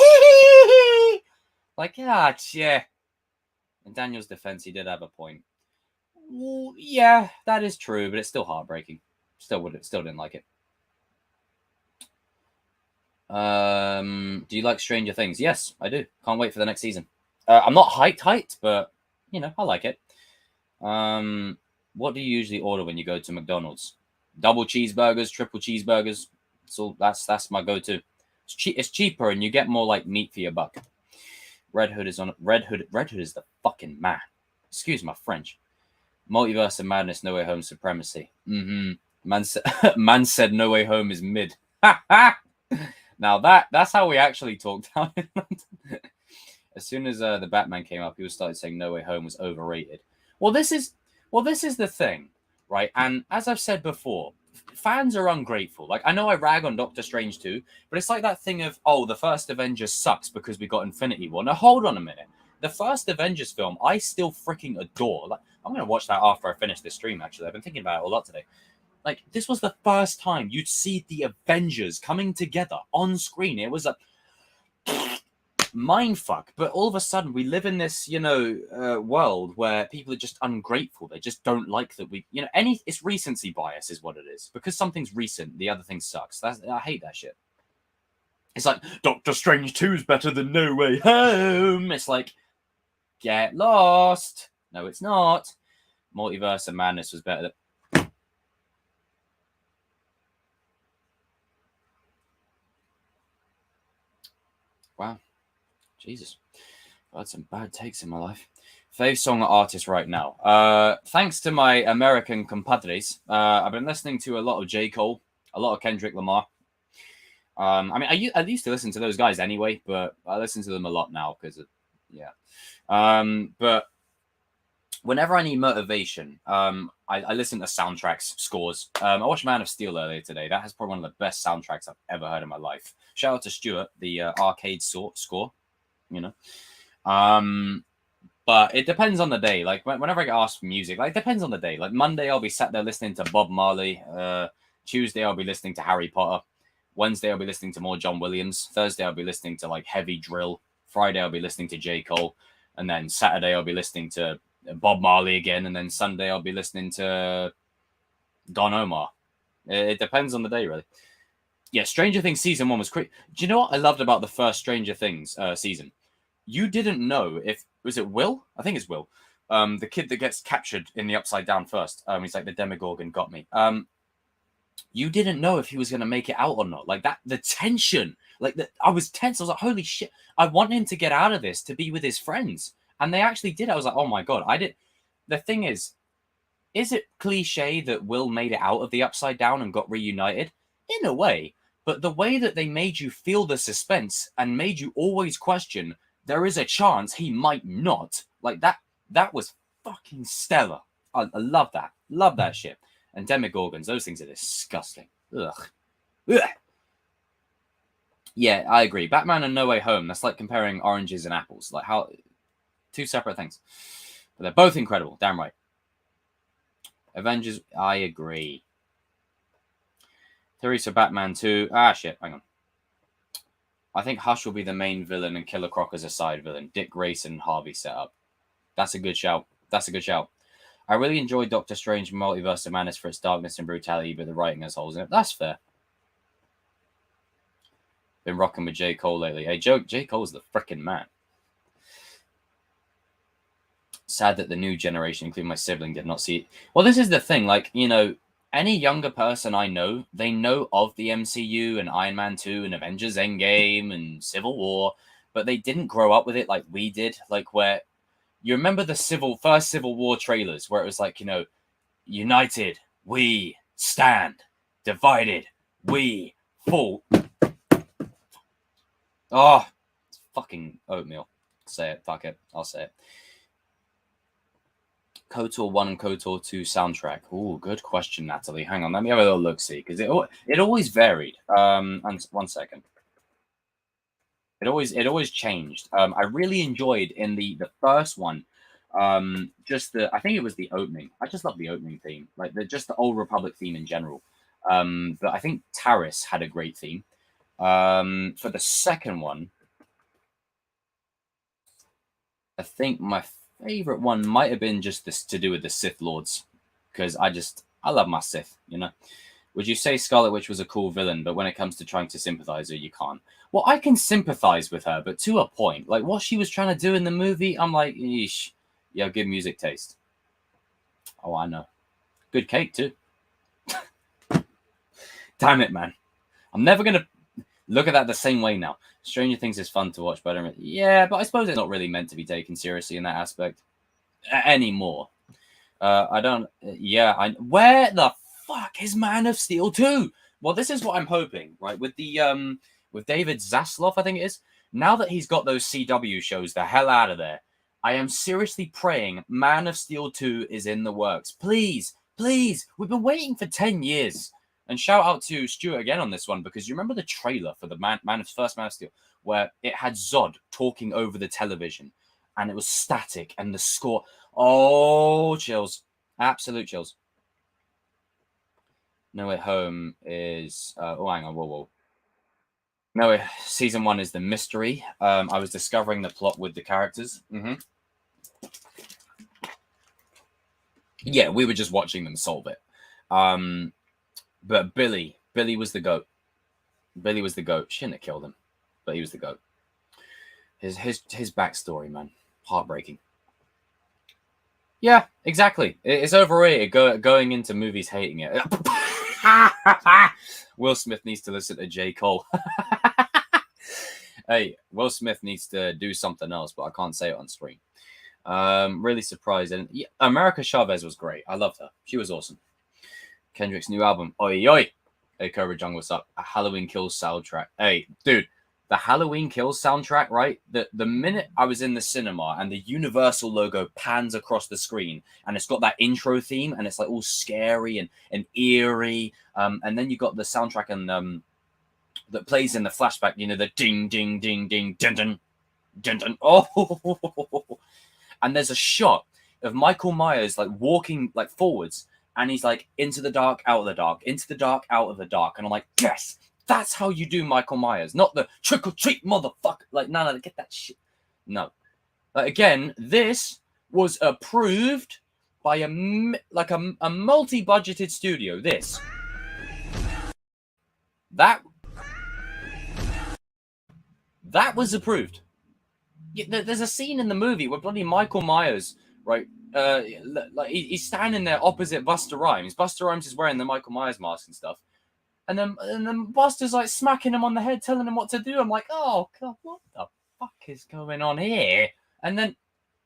Like, yeah. In Daniel's defense, he did have a point. Well, yeah, that is true, but it's still heartbreaking. Still didn't like it. Do you like Stranger Things? Yes, I do. Can't wait for the next season. I'm not hyped, but I like it. What do you usually order when you go to McDonald's? Double cheeseburgers, triple cheeseburgers. So that's my go-to. It's cheaper and you get more like meat for your buck. Red Hood is the fucking man. Excuse my French. Multiverse of Madness, No Way Home supremacy. Man said No Way Home is mid. Now that's how we actually talked down in London. As soon as the Batman came up, he was started saying No Way Home was overrated. Well, this is the thing, right? And as I've said before, fans are ungrateful. Like, I know I rag on Doctor Strange too, but it's like that thing of, the first Avengers sucks because we got Infinity War. Now, hold on a minute. The first Avengers film, I still freaking adore. Like, I'm going to watch that after I finish this stream, actually. I've been thinking about it a lot today. Like, this was the first time you'd see the Avengers coming together on screen. It was like, mindfuck. But all of a sudden, we live in this, world where people are just ungrateful. They just don't like that we, it's recency bias is what it is. Because something's recent, the other thing sucks. I hate that shit. It's like Doctor Strange 2 is better than No Way Home. It's like, get lost. No, it's not. Multiverse of Madness was better. Wow. Jesus. I've had some bad takes in my life. Fave song artist right now. Thanks to my American compadres, I've been listening to a lot of J. Cole, a lot of Kendrick Lamar. I used to listen to those guys anyway, but I listen to them a lot now because, but whenever I need motivation, I listen to soundtracks, scores. I watched Man of Steel earlier today. That has probably one of the best soundtracks I've ever heard in my life. Shout out to Stuart, the arcade score, But it depends on the day. Like whenever I get asked for music, like it depends on the day. Like Monday, I'll be sat there listening to Bob Marley. Tuesday, I'll be listening to Harry Potter. Wednesday, I'll be listening to more John Williams. Thursday, I'll be listening to like heavy drill. Friday, I'll be listening to J. Cole. And then Saturday, I'll be listening to Bob Marley again. And then Sunday, I'll be listening to Don Omar. It depends on the day, really. Yeah, Stranger Things season 1 was great. Do you know what I loved about the first Stranger Things season? You didn't know if was it Will? I think it's Will. The kid that gets captured in the Upside Down first. He's like the Demogorgon got me. You didn't know if he was going to make it out or not. Like that, the tension. I was tense. I was like, holy shit! I want him to get out of this to be with his friends, and they actually did. I was like, oh my god! I did. The thing is it cliche that Will made it out of the Upside Down and got reunited? In a way, but the way that they made you feel the suspense and made you always question. There is a chance he might not. Like that was fucking stellar. I love that. Love that shit. And Demogorgons, those things are disgusting. Ugh. Yeah, I agree. Batman and No Way Home, that's like comparing oranges and apples. Like how two separate things. But they're both incredible. Damn right. Avengers, I agree. Theories for Batman 2. Shit, hang on. I think Hush will be the main villain and Killer Croc as a side villain. Dick Grayson, Harvey setup. That's a good shout. I really enjoyed Doctor Strange Multiverse of Madness for its darkness and brutality, but the writing has holes in it. That's fair. Been rocking with J. Cole lately. Hey, J. Cole's the freaking man. Sad that the new generation, including my sibling, did not see it. Well, this is the thing. Like, any younger person I know, they know of the MCU and Iron Man 2 and Avengers Endgame and Civil War, but they didn't grow up with it like we did. Like where you remember the first Civil War trailers where it was like, united, we stand, divided, we fall. Oh, it's fucking oatmeal. Say it, fuck it, I'll say it. KOTOR 1 and KOTOR 2 soundtrack. Oh, good question, Natalie. Hang on, let me have a little look-see, because it always varied. And 1 second. It always changed. I really enjoyed in the first one, I think it was the opening. I just love the opening theme, like just the Old Republic theme in general. But I think Taris had a great theme. For the second one, I think my favorite one might have been just this to do with the Sith Lords, because I love my Sith, Would you say Scarlet Witch was a cool villain, but when it comes to trying to sympathize her, you can't? Well, I can sympathize with her, but to a point. Like what she was trying to do in the movie, I'm like, eesh. Yeah, good music taste. Oh, I know. Good cake too. Damn it, man. I'm never going to look at that the same way now. Stranger Things is fun to watch, but but I suppose it's not really meant to be taken seriously in that aspect anymore. I don't. Where the fuck is Man of Steel 2? Well, this is what I'm hoping, right? With the with David Zaslav, I think it is. Now that he's got those CW shows the hell out of there, I am seriously praying Man of Steel 2 is in the works. Please, please. We've been waiting for 10 years. And shout out to Stuart again on this one, because you remember the trailer for the first Man of Steel, where it had Zod talking over the television, and it was static, and the score. Oh, chills. Absolute chills. No Way Home is... hang on. Whoa. No, season 1 is the mystery. I was discovering the plot with the characters. Yeah, we were just watching them solve it. But Billy was the goat. Billy was the goat. Shouldn't have killed him, but he was the goat. His backstory, man, heartbreaking. Yeah, exactly. It's overrated. Going into movies hating it. Will Smith needs to listen to J. Cole. Hey, Will Smith needs to do something else, but I can't say it on stream. Really surprised. And yeah, America Chavez was great. I loved her. She was awesome. Kendrick's new album, Oi Oi. Hey, Cobra Jung, what's up? A Halloween Kills soundtrack. Hey, dude, the Halloween Kills soundtrack, right? The minute I was in the cinema and the Universal logo pans across the screen and it's got that intro theme and it's like all scary and eerie. And then you got the soundtrack and that plays in the flashback, you know, the ding, ding, ding, ding, dun, dun, dun, dun. Oh, and there's a shot of Michael Myers like walking like forwards. And he's like, into the dark, out of the dark, into the dark, out of the dark. And I'm like, yes, that's how you do Michael Myers, not the trick or treat motherfucker. Like, no, get that shit. No. Again, this was approved by a multi-budgeted studio. That was approved. There's a scene in the movie where bloody Michael Myers, right? Like he's standing there opposite Busta Rhymes. Busta Rhymes is wearing the Michael Myers mask and stuff, and then Busta's like smacking him on the head, telling him what to do. I'm like, oh god, what the fuck is going on here? And then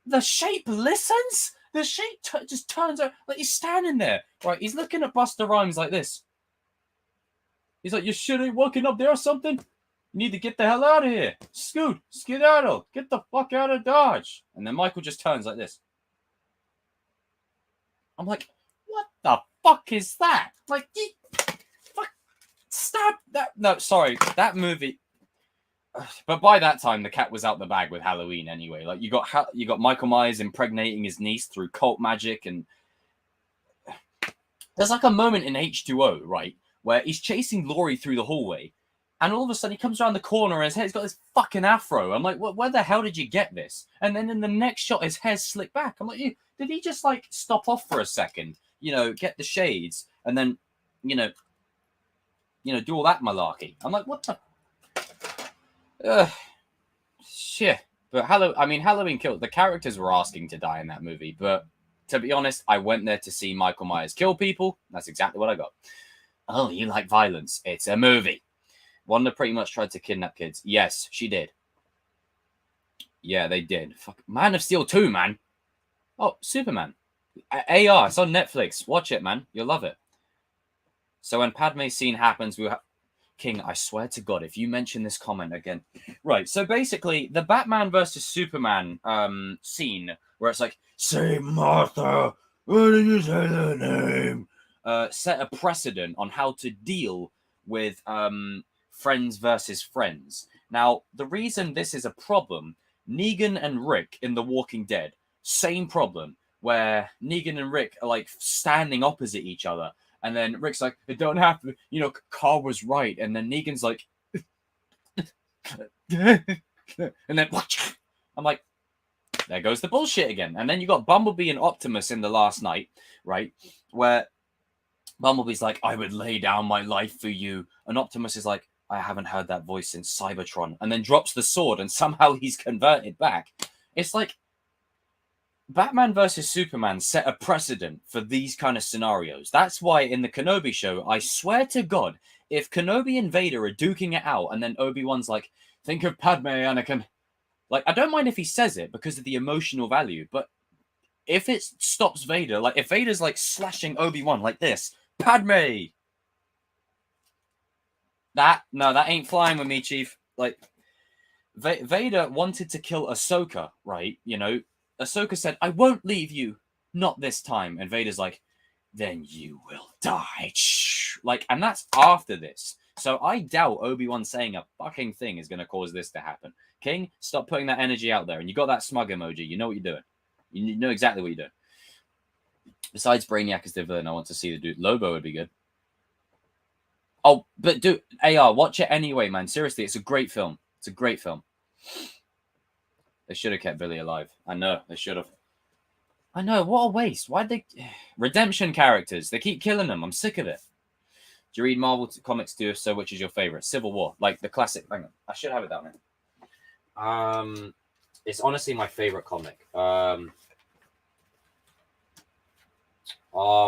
the shape listens. The shape just turns out like he's standing there, right? He's looking at Busta Rhymes like this. He's like, you shit ain't walking up there or something. You need to get the hell out of here. Skedaddle, get the fuck out of Dodge. And then Michael just turns like this. I'm like, what the fuck is that? Like, fuck, stop that. No, sorry, that movie. But by that time, the cat was out the bag with Halloween anyway. Like, you got Michael Myers impregnating his niece through cult magic, and there's like a moment in H2O, right, where he's chasing Laurie through the hallway, and all of a sudden he comes around the corner and his hair's got this fucking afro. I'm like, where the hell did you get this? And then in the next shot, his hair's slicked back. I'm like, did he just like stop off for a second, you know, get the shades, and then, you know, do all that malarkey? I'm like, what the? Shit. But Halloween Kills. The characters were asking to die in that movie, but to be honest, I went there to see Michael Myers kill people. That's exactly what I got. Oh, you like violence? It's a movie. Wanda pretty much tried to kidnap kids. Yes, she did. Yeah, they did. Fuck. Man of Steel 2, man. Oh, Superman. AR, it's on Netflix. Watch it, man. You'll love it. So when Padme's scene happens, we'll have... King, I swear to God, if you mention this comment again. Right, so basically, the Batman versus Superman scene, where it's like, say Martha, why did you say that name? Set a precedent on how to deal with friends versus friends. Now, the reason this is a problem, Negan and Rick in The Walking Dead, same problem, where Negan and Rick are like standing opposite each other. And then Rick's like, it don't have to, you know, Carl was right. And then Negan's like, and then I'm like, there goes the bullshit again. And then you got Bumblebee and Optimus in The Last Night, right? Where Bumblebee's like, I would lay down my life for you. And Optimus is like, I haven't heard that voice since Cybertron. And then drops the sword and somehow he's converted back. It's like, Batman versus Superman set a precedent for these kind of scenarios. That's why in the Kenobi show, I swear to God, if Kenobi and Vader are duking it out and then Obi-Wan's like, think of Padme, Anakin. Like, I don't mind if he says it because of the emotional value, but if it stops Vader, like if Vader's like slashing Obi-Wan like this, Padme. That ain't flying with me, Chief. Like, Vader wanted to kill Ahsoka, right? You know, Ahsoka said, I won't leave you. Not this time. And Vader's like, then you will die. Like, and that's after this. So I doubt Obi-Wan saying a fucking thing is going to cause this to happen. King, stop putting that energy out there. And you got that smug emoji. You know what you're doing. You know exactly what you're doing. Besides Brainiac as the villain, I want to see the dude. Lobo would be good. Oh, but do AR, watch it anyway, man. Seriously, it's a great film. It's a great film. They should have kept Billy alive. I know, they should have. I know, what a waste. Why'd they... Redemption characters. They keep killing them. I'm sick of it. Do you read Marvel comics too? If so, which is your favorite? Civil War. Like the classic... Hang on. I should have it down there. It's honestly my favorite comic. Oh,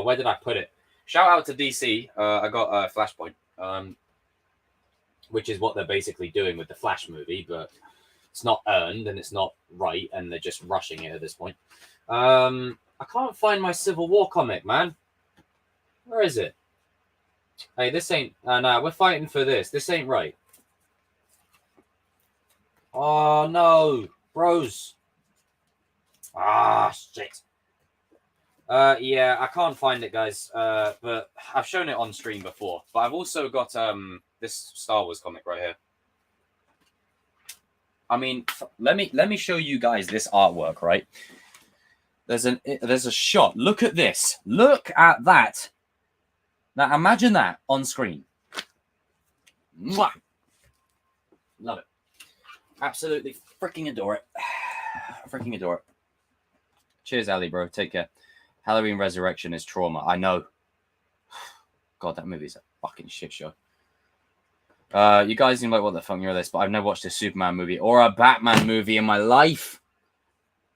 where did I put it? Shout out to DC. I got Flashpoint. Which is what they're basically doing with the Flash movie, but it's not earned and it's not right, and they're just rushing it at this point. I can't find my Civil War comic, man. Where is it? Hey, this ain't... nah, we're fighting for this. This ain't right. Oh, no. Bros. Ah, shit. Yeah, I can't find it, guys. But I've shown it on stream before. But I've also got this Star Wars comic right here. I mean, let me show you guys this artwork, right? There's a shot. Look at this. Look at that. Now imagine that on screen. Mwah! Love it. Absolutely freaking adore it. Freaking adore it. Cheers, Ali, bro. Take care. Halloween Resurrection is trauma. I know. God, that movie's a fucking shit show. You guys seem like what the fuck you're this, but I've never watched a Superman movie or a Batman movie in my life.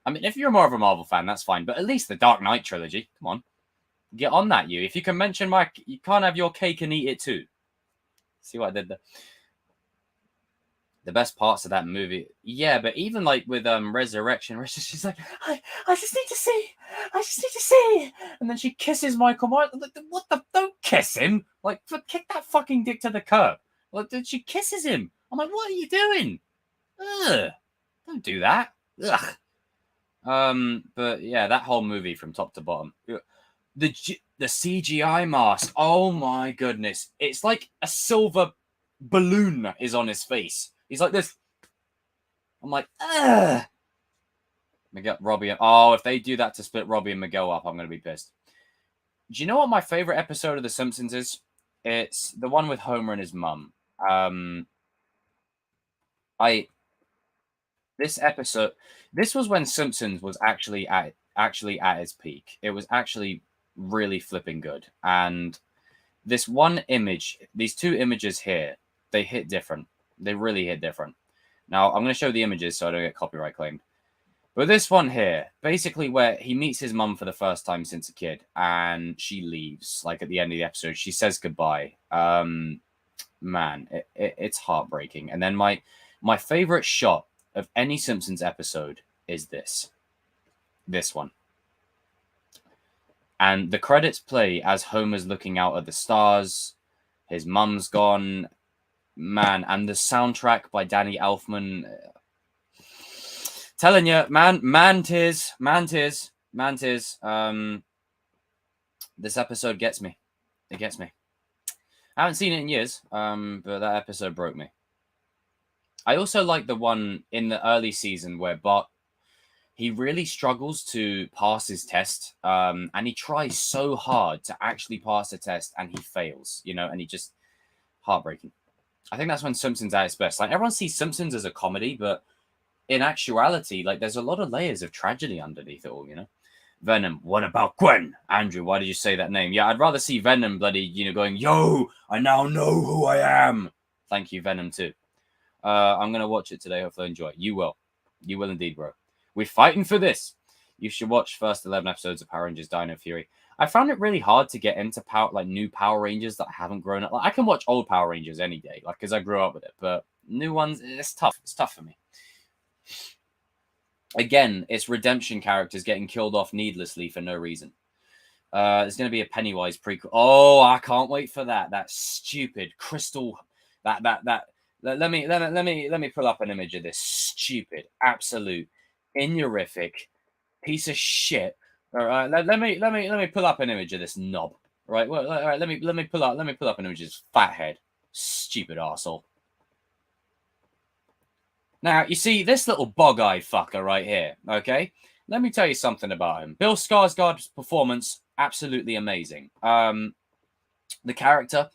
I mean, if you're more of a Marvel fan, that's fine. But at least the Dark Knight trilogy. Come on. Get on that, you. If you can mention my... You can't have your cake and eat it too. See what I did there? The best parts of that movie... Yeah, but even like with Resurrection, she's like, I just need to see. I just need to see. And then she kisses Michael Myers. What the... Don't kiss him. Like, kick that fucking dick to the curb. Like, she kisses him. I'm like, what are you doing? Ugh. Don't do that. Ugh. But yeah, that whole movie from top to bottom. The CGI mask. Oh my goodness. It's like a silver balloon is on his face. He's like this. I'm like, ugh. Miguel, Robbie. Oh, if they do that to split Robbie and Miguel up, I'm going to be pissed. Do you know what my favorite episode of The Simpsons is? It's the one with Homer and his mum. This episode, this was when Simpsons was actually at its peak. It was actually really flipping good. And this one image, these two images here, they hit different. They really hit different. Now, I'm going to show the images so I don't get copyright claimed. But this one here, basically where he meets his mum for the first time since a kid, and she leaves, like at the end of the episode, she says goodbye. Man, it's heartbreaking. And then my favorite shot of any Simpsons episode is this one. And the credits play as Homer's looking out at the stars. His mum's gone. Man, and the soundtrack by Danny Elfman. Telling you, man tears. This episode gets me. It gets me. I haven't seen it in years, but that episode broke me. I also like the one in the early season where Bart, he really struggles to pass his test, and he tries so hard to actually pass the test, and he fails, and he just... Heartbreaking. I think that's when Simpsons at its best. Like, everyone sees Simpsons as a comedy, but in actuality, like, there's a lot of layers of tragedy underneath it all, Venom, what about Gwen? Andrew, why did you say that name? Yeah, I'd rather see Venom bloody, going, yo, I now know who I am. Thank you, Venom, too. I'm going to watch it today. Hopefully I enjoy it. You will. You will indeed, bro. We're fighting for this. You should watch first 11 episodes of Power Rangers Dino Fury. I found it really hard to get into new Power Rangers that I haven't grown up. Like, I can watch old Power Rangers any day, because I grew up with it. But new ones, it's tough. It's tough for me. Again, it's redemption characters getting killed off needlessly for no reason. There's going to be a Pennywise prequel. Oh, I can't wait for that. That stupid crystal. Let me pull up an image of this stupid, absolute, inurific piece of shit. All right, let me pull up an image of this knob. Right, well, all right, let me pull up an image of this fathead, stupid arsehole. Now, you see this little bog-eyed fucker right here, okay? Let me tell you something about him. Bill Skarsgård's performance, absolutely amazing. The character,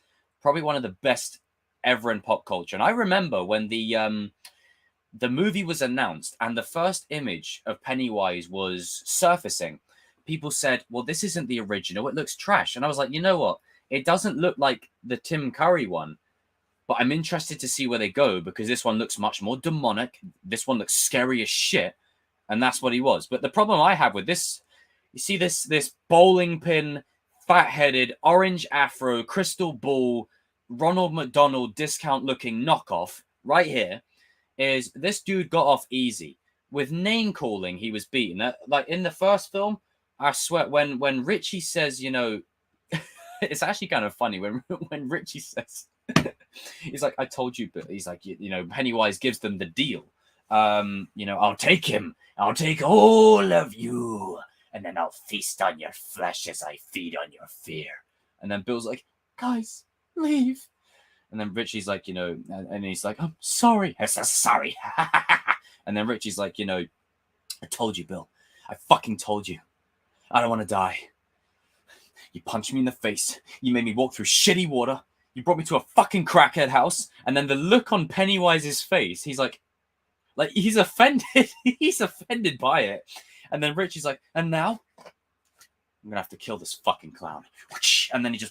probably one of the best ever in pop culture. And I remember when the movie was announced and the first image of Pennywise was surfacing, people said, well, this isn't the original. It looks trash. And I was like, you know what? It doesn't look like the Tim Curry one, but I'm interested to see where they go because this one looks much more demonic. This one looks scary as shit. And that's what he was. But the problem I have with this, you see this bowling pin, fat-headed, orange afro, crystal ball, Ronald McDonald discount-looking knockoff right here, is this dude got off easy. With name-calling, he was beaten. Like, in the first film, I swear, when Richie says, you know, it's actually kind of funny when Richie says, he's like, I told you, but he's like, you know, Pennywise gives them the deal. You know, I'll take him. I'll take all of you. And then I'll feast on your flesh as I feed on your fear. And then Bill's like, guys, leave. And then Richie's like, you know, and he's like, I'm sorry. I said, sorry. And then Richie's like, you know, I told you, Bill. I fucking told you. I don't want to die. You punched me in the face. You made me walk through shitty water. You brought me to a fucking crackhead house. And then the look on Pennywise's face, he's like he's offended. He's offended by it. And then Richie's like, and now I'm gonna have to kill this fucking clown. And then he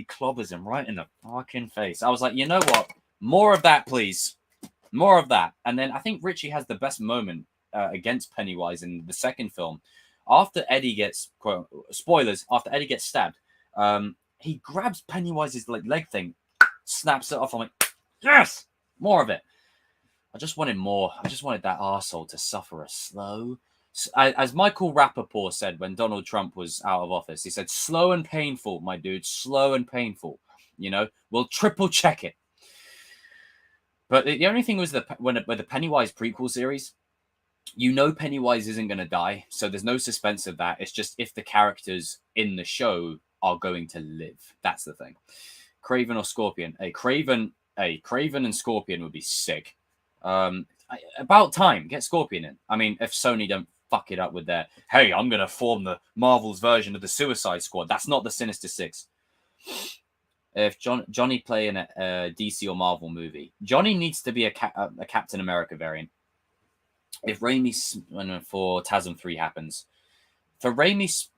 clobbers him right in the fucking face. I was like, you know what? More of that, please. More of that. And then I think Richie has the best moment against Pennywise in the second film. After Eddie gets, spoilers, after Eddie gets stabbed, he grabs Pennywise's leg thing, snaps it off. I'm like, yes, more of it. I just wanted more. I just wanted that arsehole to suffer a slow. As Michael Rappaport said when Donald Trump was out of office, he said, slow and painful, my dude, slow and painful. You know, we'll triple check it. But the only thing was with the Pennywise prequel series, you know Pennywise isn't going to die, so there's no suspense of that. It's just if the characters in the show are going to live. That's the thing. Craven or Scorpion? Craven and Scorpion would be sick. About time. Get Scorpion in. I mean, if Sony don't fuck it up with their, hey, I'm going to form the Marvel's version of the Suicide Squad. That's not the Sinister Six. If Johnny play in a DC or Marvel movie, Johnny needs to be a Captain America variant. If Raimi for TASM 3 happens, for Raimi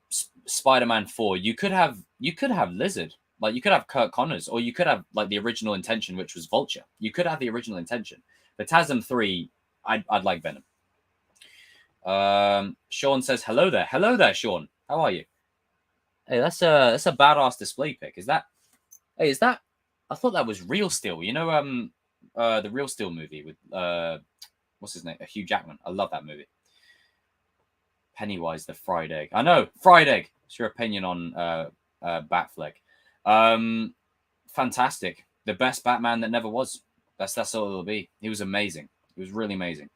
Spider-Man 4, you could have Lizard, like you could have Kirk Connors, or you could have like the original intention, which was Vulture. You could have the original intention. For TASM 3, I'd like Venom. Sean says hello there, Sean. How are you? Hey, that's a badass display pic. Is that? I thought that was Real Steel. You know, the Real Steel movie with what's his name? Hugh Jackman. I love that movie. Pennywise the fried egg. I know, fried egg. What's your opinion on Batfleck? Fantastic. The best Batman that never was. That's all it'll be. He was amazing. He was really amazing.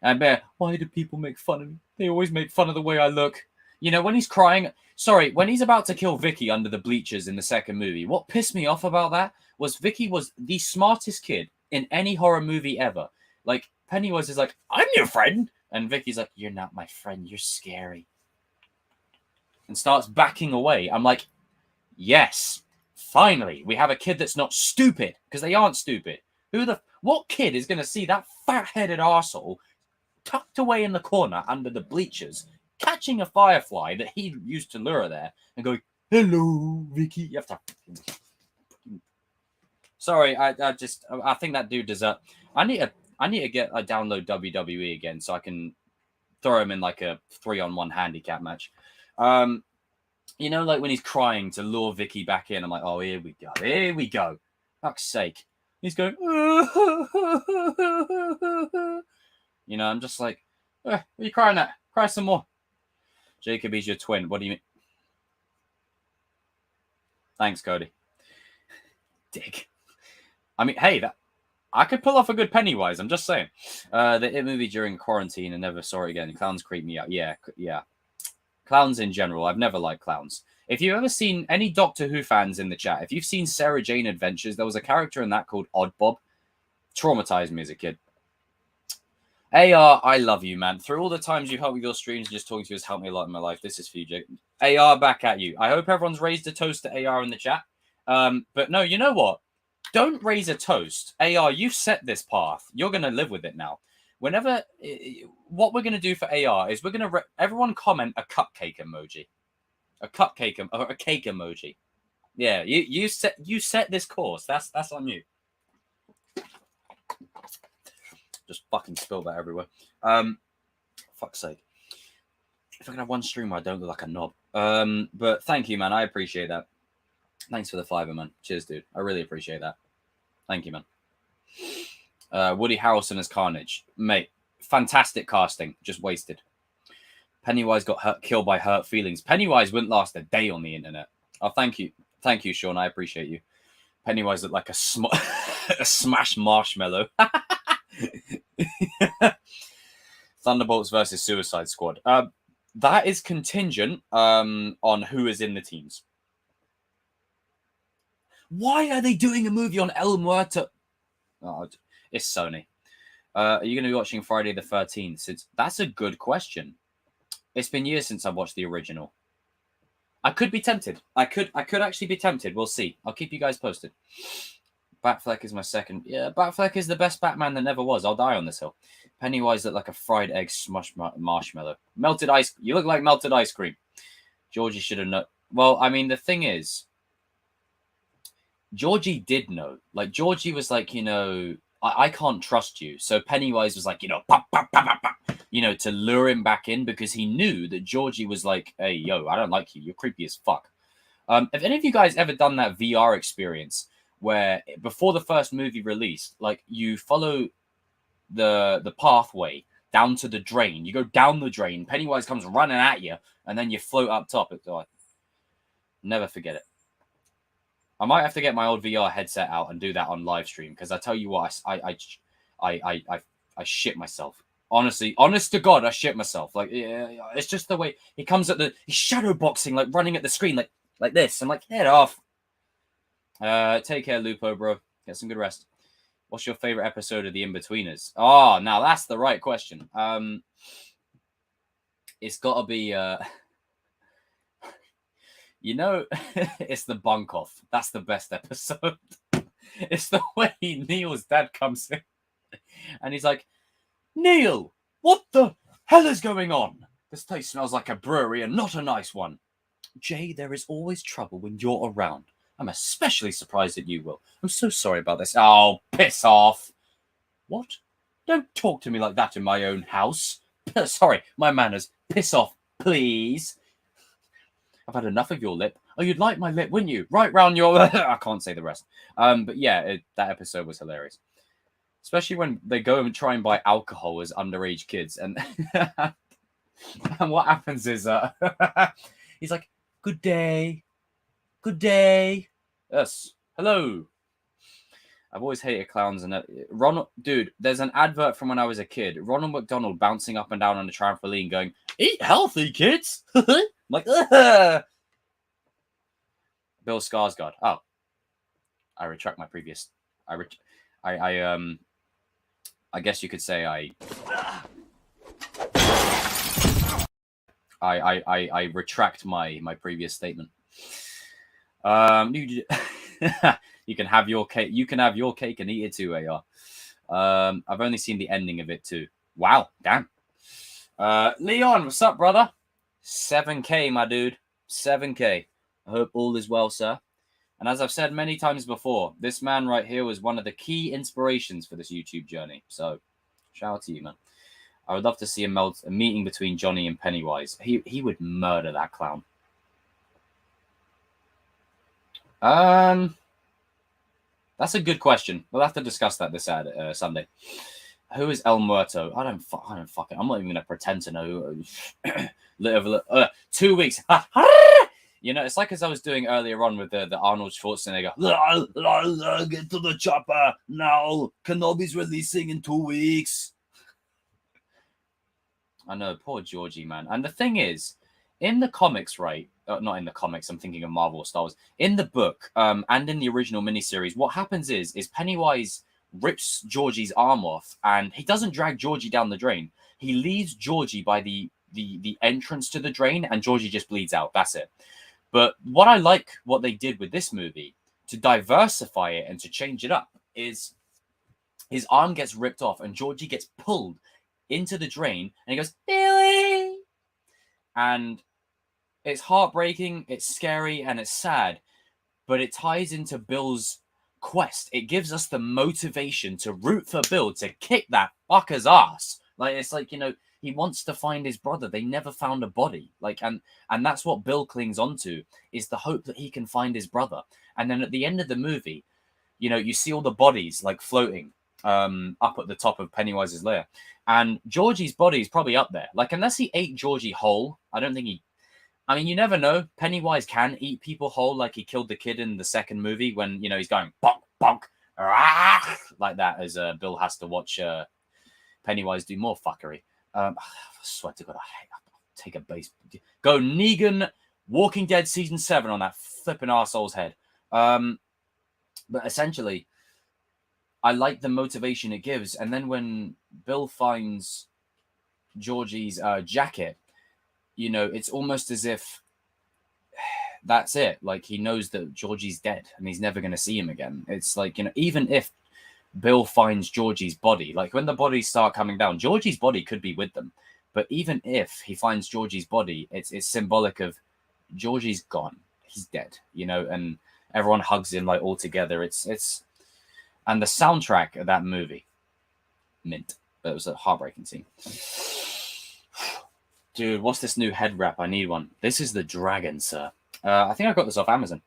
And Bear, why do people make fun of me? They always make fun of the way I look. You know, when he's crying, when he's about to kill Vicky under the bleachers in the second movie, what pissed me off about that was Vicky was the smartest kid in any horror movie ever. Like, Pennywise is like, I'm your friend. And Vicky's like, you're not my friend. You're scary. And starts backing away. I'm like, yes, finally, we have a kid that's not stupid, because they aren't stupid. What kid is going to see that fat-headed arsehole tucked away in the corner under the bleachers, catching a firefly that he used to lure there, and going, hello, Vicky. You have to... Sorry, I think that dude deserves... I need to download WWE again so I can throw him in like a 3-on-1 handicap match. You know, like when he's crying to lure Vicky back in, I'm like, oh, here we go. Fuck's sake. He's going, you know, I'm just like, what are you crying at? Cry some more. Jacob, he's your twin. What do you mean? Thanks, Cody. Dick. I mean, hey, I could pull off a good Pennywise. I'm just saying. The It movie during quarantine and never saw it again. Clowns creep me out. Yeah. Clowns in general. I've never liked clowns. If you've ever seen any Doctor Who fans in the chat, if you've seen Sarah Jane Adventures, there was a character in that called Odd Bob. Traumatized me as a kid. AR, I love you, man. Through all the times you've helped with your streams, just talking to you has helped me a lot in my life. This is for you, Jake. AR, back at you. I hope everyone's raised a toast to AR in the chat. But no, you know what? Don't raise a toast. AR, you've set this path. You're going to live with it now. Whenever, what we're going to do for AR is we're going to, everyone comment a cupcake emoji. A cupcake, or a cake emoji. Yeah, you set this course. That's on you. Just fucking spill that everywhere. Fuck's sake. If I can have one stream where I don't look like a knob. But thank you, man. I appreciate that. Thanks for the $5, man. Cheers, dude. I really appreciate that. Thank you, man. Woody Harrelson as Carnage. Mate, fantastic casting. Just wasted. Pennywise got killed by hurt feelings. Pennywise wouldn't last a day on the internet. Oh, thank you. Thank you, Sean. I appreciate you. Pennywise looked like a smashed marshmallow. Thunderbolts versus Suicide Squad. That is contingent on who is in the teams. Why are they doing a movie on El Muerto? Oh, it's Sony. Are you going to be watching Friday the 13th? That's a good question. It's been years since I've watched the original. I could be tempted. I could actually be tempted. We'll see. I'll keep you guys posted. Batfleck is my second. Yeah, Batfleck is the best Batman that never was. I'll die on this hill. Pennywise looked like a fried egg smushed marshmallow. Melted ice. You look like melted ice cream. Georgie should have known. Well, I mean, the thing is, Georgie did know. Like, Georgie was like, I can't trust you. So Pennywise was like, pop, pop, pop, pop, pop, to lure him back in because he knew that Georgie was like, hey, yo, I don't like you. You're creepy as fuck. Have any of you guys ever done that VR experience where before the first movie released, like you follow the pathway down to the drain. You go down the drain. Pennywise comes running at you, and then you float up top. Never forget it. I might have to get my old VR headset out and do that on live stream because I tell you what, I shit myself. Honestly, honest to God, I shit myself. Like, it's just the way he comes at he's shadow boxing, like running at the screen, like this. I'm like, head off. Take care, Lupo, bro. Get some good rest. What's your favorite episode of The In-Betweeners? Oh, now that's the right question. It's got to be, it's the bunk off. That's the best episode. It's the way Neil's dad comes in and he's like, Neil, what the hell is going on? This place smells like a brewery and not a nice one. Jay, there is always trouble when you're around. I'm especially surprised at you, Will. I'm so sorry about this. Oh, piss off. What? Don't talk to me like that in my own house. Sorry, my manners. Piss off, please. I've had enough of your lip. Oh, you'd like my lip, wouldn't you? Right round your... I can't say the rest. But yeah, that episode was hilarious. Especially when they go and try and buy alcohol as underage kids. And, and what happens is he's like, good day. Good day. Yes. Hello. I've always hated clowns. And Ronald, dude, there's an advert from when I was a kid. Ronald McDonald bouncing up and down on the trampoline going, eat healthy, kids. I'm like, ugh. Bill Skarsgård. Oh, I retract my previous. I guess you could say I retract my previous statement. You can have your cake. You can have your cake and eat it too, AR. I've only seen the ending of it too. Wow, damn. Leon, what's up, brother? 7K, my dude. 7K. I hope all is well, sir. And as I've said many times before, this man right here was one of the key inspirations for this YouTube journey. So, shout out to you, man. I would love to see a meeting between Johnny and Pennywise. He would murder that clown. That's a good question. We'll have to discuss that this Sunday. Who is El Muerto? I don't fucking. I'm not even gonna pretend to know. 2 weeks. It's like as I was doing earlier on with the Arnold Schwarzenegger. Get to the chopper now. Kenobi's releasing in 2 weeks. I know, poor Georgie, man. And the thing is, in the comics, right? Not in the comics. I'm thinking of Marvel or Star Wars. In the book, and in the original miniseries, what happens is Pennywise rips Georgie's arm off, and he doesn't drag Georgie down the drain. He leaves Georgie by the entrance to the drain, and Georgie just bleeds out. That's it. But what I like what they did with this movie to diversify it and to change it up is his arm gets ripped off and Georgie gets pulled into the drain and he goes, Billy! And it's heartbreaking, it's scary, and it's sad, but it ties into Bill's quest. It gives us the motivation to root for Bill to kick that fucker's ass. Like, it's like, you know, he wants to find his brother. They never found a body. Like, and that's what Bill clings onto, is the hope that he can find his brother. And then at the end of the movie, you know, you see all the bodies like floating up at the top of Pennywise's lair. And Georgie's body is probably up there. Like, unless he ate Georgie whole, I don't think he... I mean, you never know. Pennywise can eat people whole, like he killed the kid in the second movie when, you know, he's going bonk, bonk, rah, like that, as Bill has to watch Pennywise do more fuckery. I swear to God, I'll take a base. Go Negan, Walking Dead Season 7 on that flipping arsehole's head. But essentially, I like the motivation it gives. And then when Bill finds Georgie's jacket, you know, it's almost as if that's it. Like, he knows that Georgie's dead and he's never going to see him again. It's like, you know, even if Bill finds Georgie's body, like when the bodies start coming down, Georgie's body could be with them. But even if he finds Georgie's body, it's symbolic of Georgie's gone. He's dead, you know, and everyone hugs him like all together. It's and the soundtrack of that movie, mint. But it was a heartbreaking scene. Dude, what's this new head wrap? I need one. This is the dragon, sir. I think I got this off Amazon.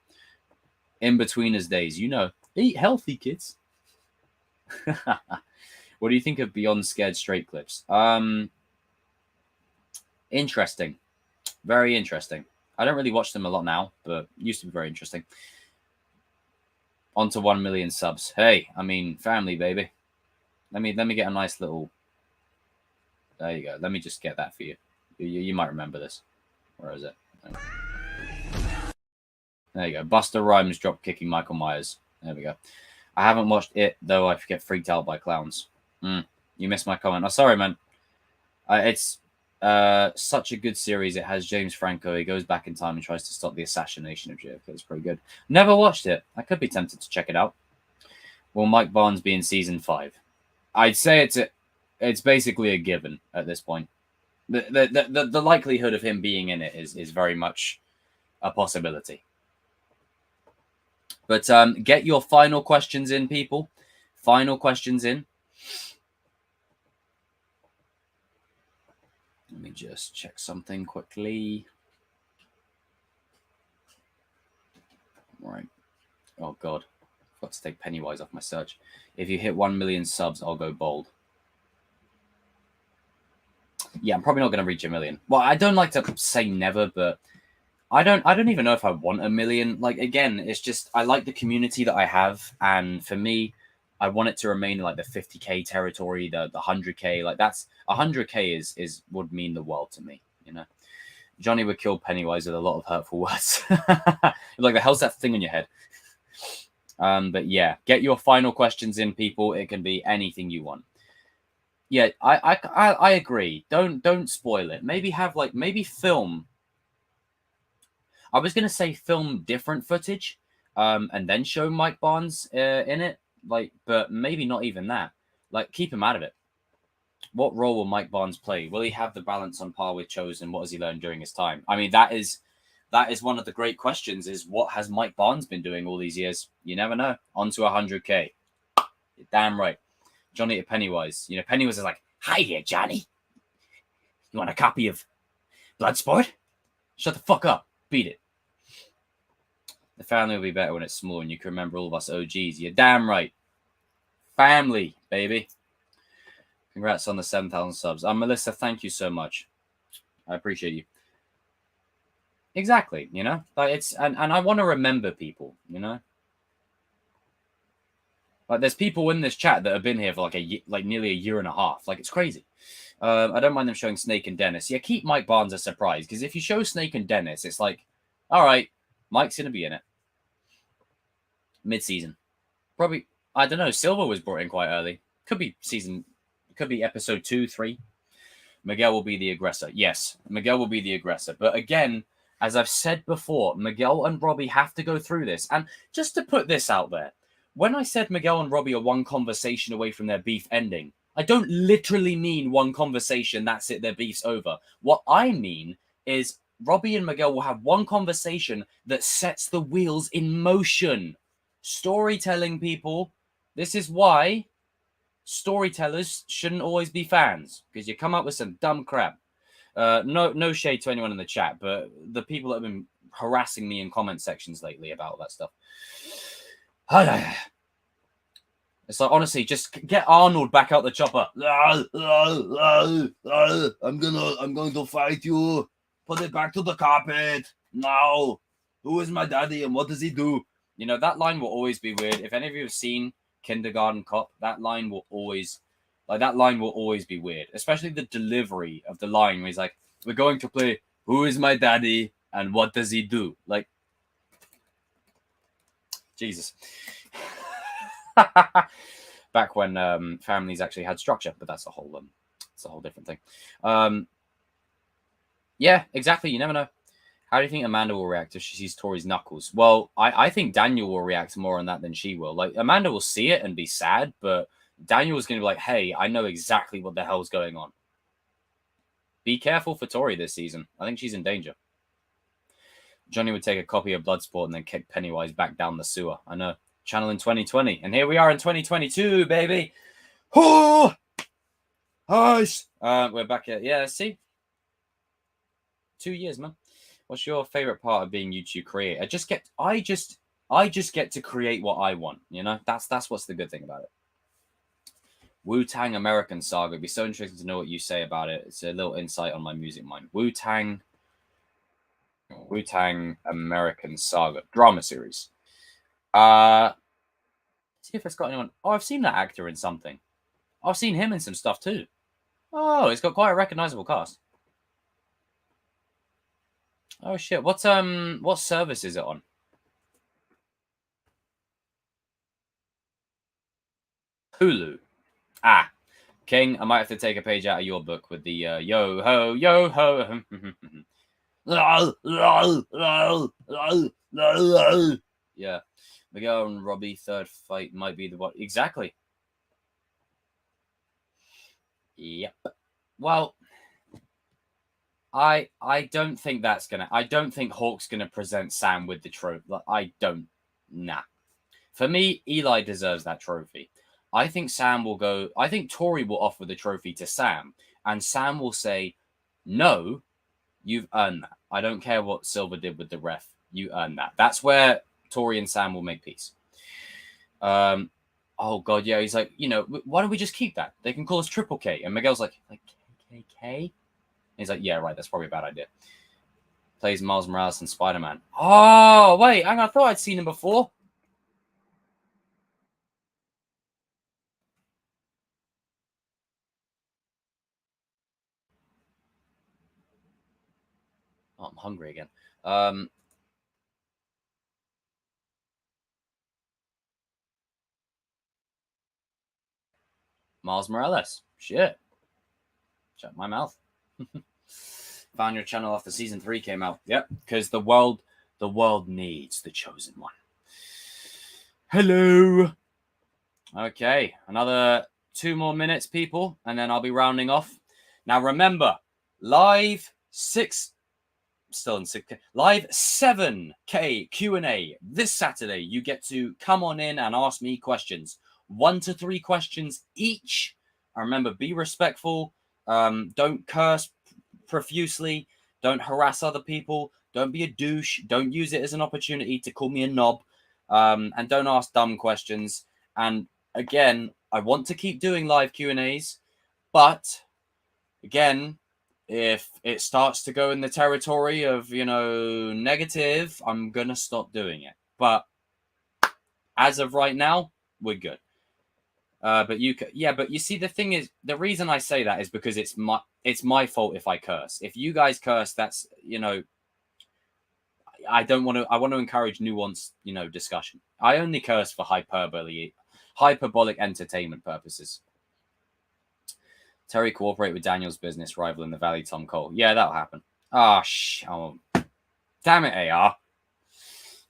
In-betweeners days, you know. Eat healthy, kids. What do you think of Beyond Scared Straight clips? Interesting. Very interesting. I don't really watch them a lot now, but used to be very interesting. On to 1 million subs. Hey, I mean, family, baby. Let me get a nice little... There you go. Let me just get that for you. You might remember this. Where is it? There you go. Buster Rhymes drop kicking Michael Myers. There we go. I haven't watched it, though I get freaked out by clowns. You missed my comment. Oh, sorry, man. It's such a good series. It has James Franco. He goes back in time and tries to stop the assassination of JFK. It's pretty good. Never watched it. I could be tempted to check it out. Will Mike Barnes be in season 5? I'd say it's basically a given at this point. The likelihood of him being in it is very much a possibility. But get your final questions in, people. Final questions in. Let me just check something quickly. Right. Oh, God. I've got to take Pennywise off my search. If you hit 1 million subs, I'll go bold. Yeah, I'm probably not going to reach 1 million. Well, I don't like to say never, but I don't even know if I want 1 million. Like, again, it's just, I like the community that I have. And for me, I want it to remain in like the 50K territory, the 100K. Like, that's 100K is would mean the world to me, you know. Johnny would kill Pennywise with a lot of hurtful words. Like, the hell's that thing on your head? But yeah, get your final questions in, people. It can be anything you want. Yeah, I agree. Don't spoil it. Maybe have maybe film. I was gonna say film different footage, and then show Mike Barnes in it. But maybe not even that. Like, keep him out of it. What role will Mike Barnes play? Will he have the balance on par with Chosen? What has he learned during his time? I mean, that is one of the great questions. Is what has Mike Barnes been doing all these years? You never know. On to 100K. You're damn right. Johnny to Pennywise. You know, Pennywise is like, "Hi there, Johnny. You want a copy of Bloodsport? Shut the fuck up. Beat it." The family will be better when it's small and you can remember all of us OGs. You're damn right. Family, baby. Congrats on the 7,000 subs. Melissa, thank you so much. I appreciate you. Exactly, you know? Like, and I want to remember people, you know? Like, there's people in this chat that have been here for nearly a year and a half. Like, it's crazy. I don't mind them showing Snake and Dennis. Yeah, keep Mike Barnes a surprise, because if you show Snake and Dennis, it's like, all right, Mike's going to be in it. Mid-season. Probably, I don't know, Silver was brought in quite early. Could be episode 2, 3. Miguel will be the aggressor. Yes, Miguel will be the aggressor. But again, As I've said before, Miguel and Robbie have to go through this. And just to put this out there, when I said Miguel and Robbie are one conversation away from their beef ending, I don't literally mean one conversation, that's it, their beef's over. What I mean is Robbie and Miguel will have one conversation that sets the wheels in motion. Storytelling, people. This is why storytellers shouldn't always be fans, because you come up with some dumb crap. No shade to anyone in the chat, but the people that have been harassing me in comment sections lately about all that stuff. It's like, honestly, just get Arnold back out the chopper. I'm going to fight you. Put it back to the carpet. No. Who is my daddy and what does he do? You know, that line will always be weird. If any of you have seen Kindergarten Cop, that line will always be weird. Especially the delivery of the line where he's like, we're going to play Who is my daddy and what does he do? Like, Jesus. Back when families actually had structure, but that's a whole different thing. Yeah, exactly. You never know. How do you think Amanda will react if she sees Tori's knuckles? Well, I think Daniel will react more on that than she will. Like, Amanda will see it and be sad, but Daniel is going to be like, hey, I know exactly what the hell's going on. Be careful for Tori this season. I think she's in danger. Johnny would take a copy of Bloodsport and then kick Pennywise back down the sewer. I know. Channel in 2020. And here we are in 2022, baby. Oh! Nice. We're back at, yeah, see? 2 years, man. What's your favorite part of being YouTube creator? I just get to create what I want, you know? That's what's the good thing about it. Wu-Tang American Saga. It'd be so interesting to know what you say about it. It's a little insight on my music mind. Wu-Tang American Saga. Drama series. See if it's got anyone. Oh, I've seen that actor in something. I've seen him in some stuff too. Oh, it's got quite a recognizable cast. Oh shit! What service is it on? Hulu. Ah, King. I might have to take a page out of your book with the yo ho. Yeah, Miguel and Robbie third fight might be the what exactly. Yep. Well, I don't think that's gonna. I don't think Hawk's gonna present Sam with the trophy. I don't. Nah. For me, Eli deserves that trophy. I think Sam will go. I think Tori will offer the trophy to Sam, and Sam will say, "No, you've earned that. I don't care what Silver did with the ref. You earned that." That's where Tori and Sam will make peace. Oh god, yeah. He's like, you know, why don't we just keep that? They can call us Triple K. And Miguel's like KKK. He's like, yeah, right. That's probably a bad idea. Plays Miles Morales and Spider-Man. Oh wait, hang on. I thought I'd seen him before. Oh, I'm hungry again. Miles Morales. Shit. Shut my mouth. Found your channel after season 3 came out. Yep, because the world needs the chosen one. Hello. Okay, another 2 more minutes, people, and then I'll be rounding off. Now remember, live 7K Q&A this Saturday. You get to come on in and ask me questions. 1 to 3 questions each. And remember, be respectful. Don't curse profusely. Don't harass other people. Don't be a douche. Don't use it as an opportunity to call me a knob. And don't ask dumb questions. And again, I want to keep doing live Q&As, but again, if it starts to go in the territory of, you know, negative, I'm going to stop doing it. But as of right now, we're good. But you see, the thing is, the reason I say that is because it's my fault if I curse. If you guys curse, that's, you know, I want to encourage nuanced, you know, discussion. I only curse for hyperbolic entertainment purposes. Terry cooperate with Daniel's business rival in the Valley, Tom Cole. Yeah, that'll happen. Damn it, AR.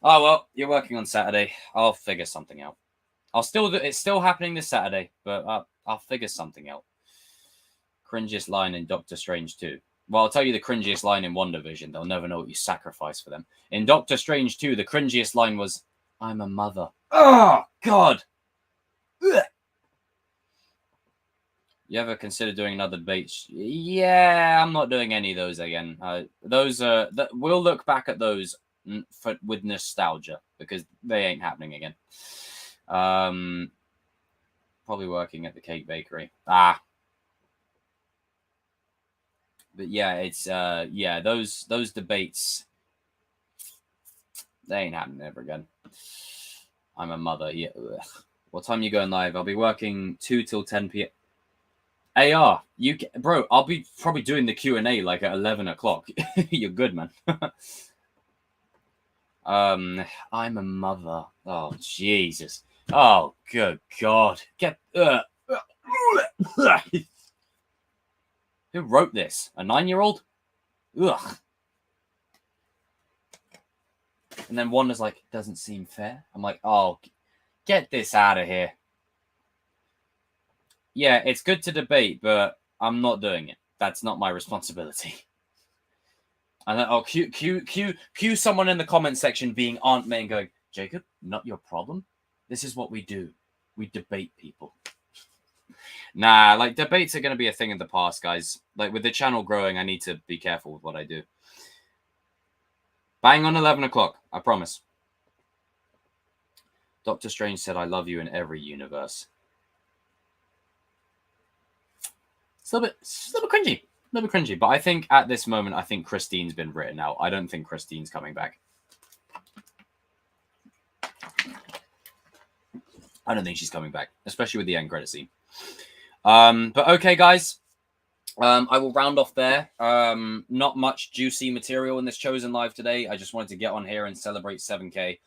Oh, well, you're working on Saturday. I'll figure something out. It's still happening this Saturday, but I'll figure something out. Cringiest line in Doctor Strange 2. Well, I'll tell you the cringiest line in WandaVision. They'll never know what you sacrificed for them. In Doctor Strange 2, the cringiest line was, I'm a mother. Oh, God. Ugh. You ever consider doing another debate? Yeah, I'm not doing any of those again. We'll look back at those with nostalgia because they ain't happening again. Probably working at the cake bakery. But yeah, it's those debates, they ain't happening ever again. I'm a mother. Yeah. Ugh. What time are you going live? I'll be working 2 till 10 p.m. AR, bro, I'll be probably doing the Q&A like at 11 o'clock. You're good, man. I'm a mother. Oh, Jesus. Oh, good God. Who wrote this? A 9-year-old? Ugh. And then Wanda's like, doesn't seem fair. I'm like, oh, get this out of here. Yeah, it's good to debate, but I'm not doing it. That's not my responsibility. And then, cue someone in the comment section being Aunt May and going, Jacob, not your problem. This is what we do. We debate people. Nah, like debates are going to be a thing of the past, guys. Like with the channel growing, I need to be careful with what I do. Bang on 11 o'clock, I promise. Doctor Strange said, I love you in every universe. It's a little bit cringy. But I think at this moment, I think Christine's been written out. I don't think Christine's coming back. I don't think she's coming back, especially with the end credit scene. But okay, guys. I will round off there. Not much juicy material in this Chosen Live today. I just wanted to get on here and celebrate 7K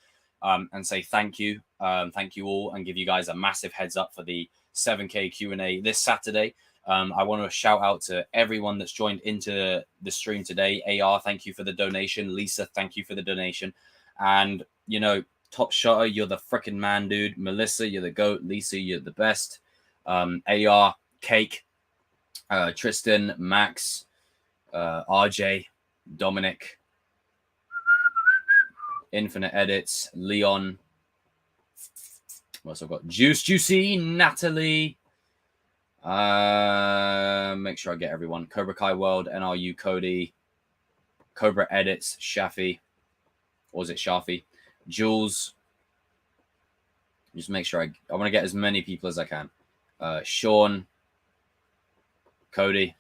and say thank you. Thank you all and give you guys a massive heads up for the 7K Q&A this Saturday. I want to shout out to everyone that's joined into the stream today. AR, thank you for the donation. Lisa, thank you for the donation. And, you know, Top Shutter, you're the freaking man, dude. Melissa, you're the GOAT. Lisa, you're the best. AR, Cake, Tristan, Max, RJ, Dominic, Infinite Edits, Leon. What else I've got? Juicy, Natalie. Make sure I get everyone. Cobra Kai World, NRU, Cody, Cobra Edits, Shafi, or is it Shafi? Jules. Just make sure I want to get as many people as I can. Sean, Cody,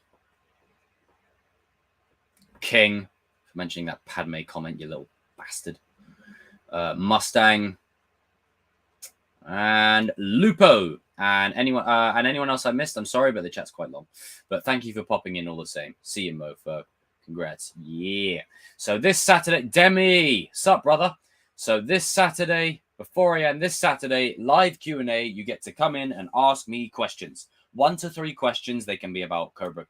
King, for mentioning that Padme comment, you little bastard. Mustang, and Lupo. And anyone else I missed, I'm sorry, but the chat's quite long. But thank you for popping in all the same. See you, mofo. Congrats. Yeah. So this Saturday, Demi, sup, brother? So this Saturday, before I end this Saturday, live Q&A, you get to come in and ask me questions. 1 to 3 questions. They can be about Cobra.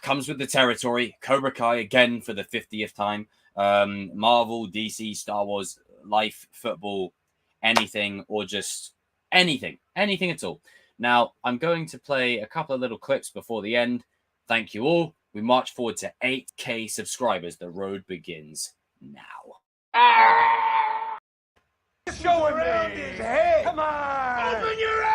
Comes with the territory. Cobra Kai again for the 50th time. Marvel, DC, Star Wars, life, football, anything, or just anything at all. Now, I'm going to play a couple of little clips before the end. Thank you all. We march forward to 8K subscribers. The road begins now. Showing me. Hey, come on. Open your eyes.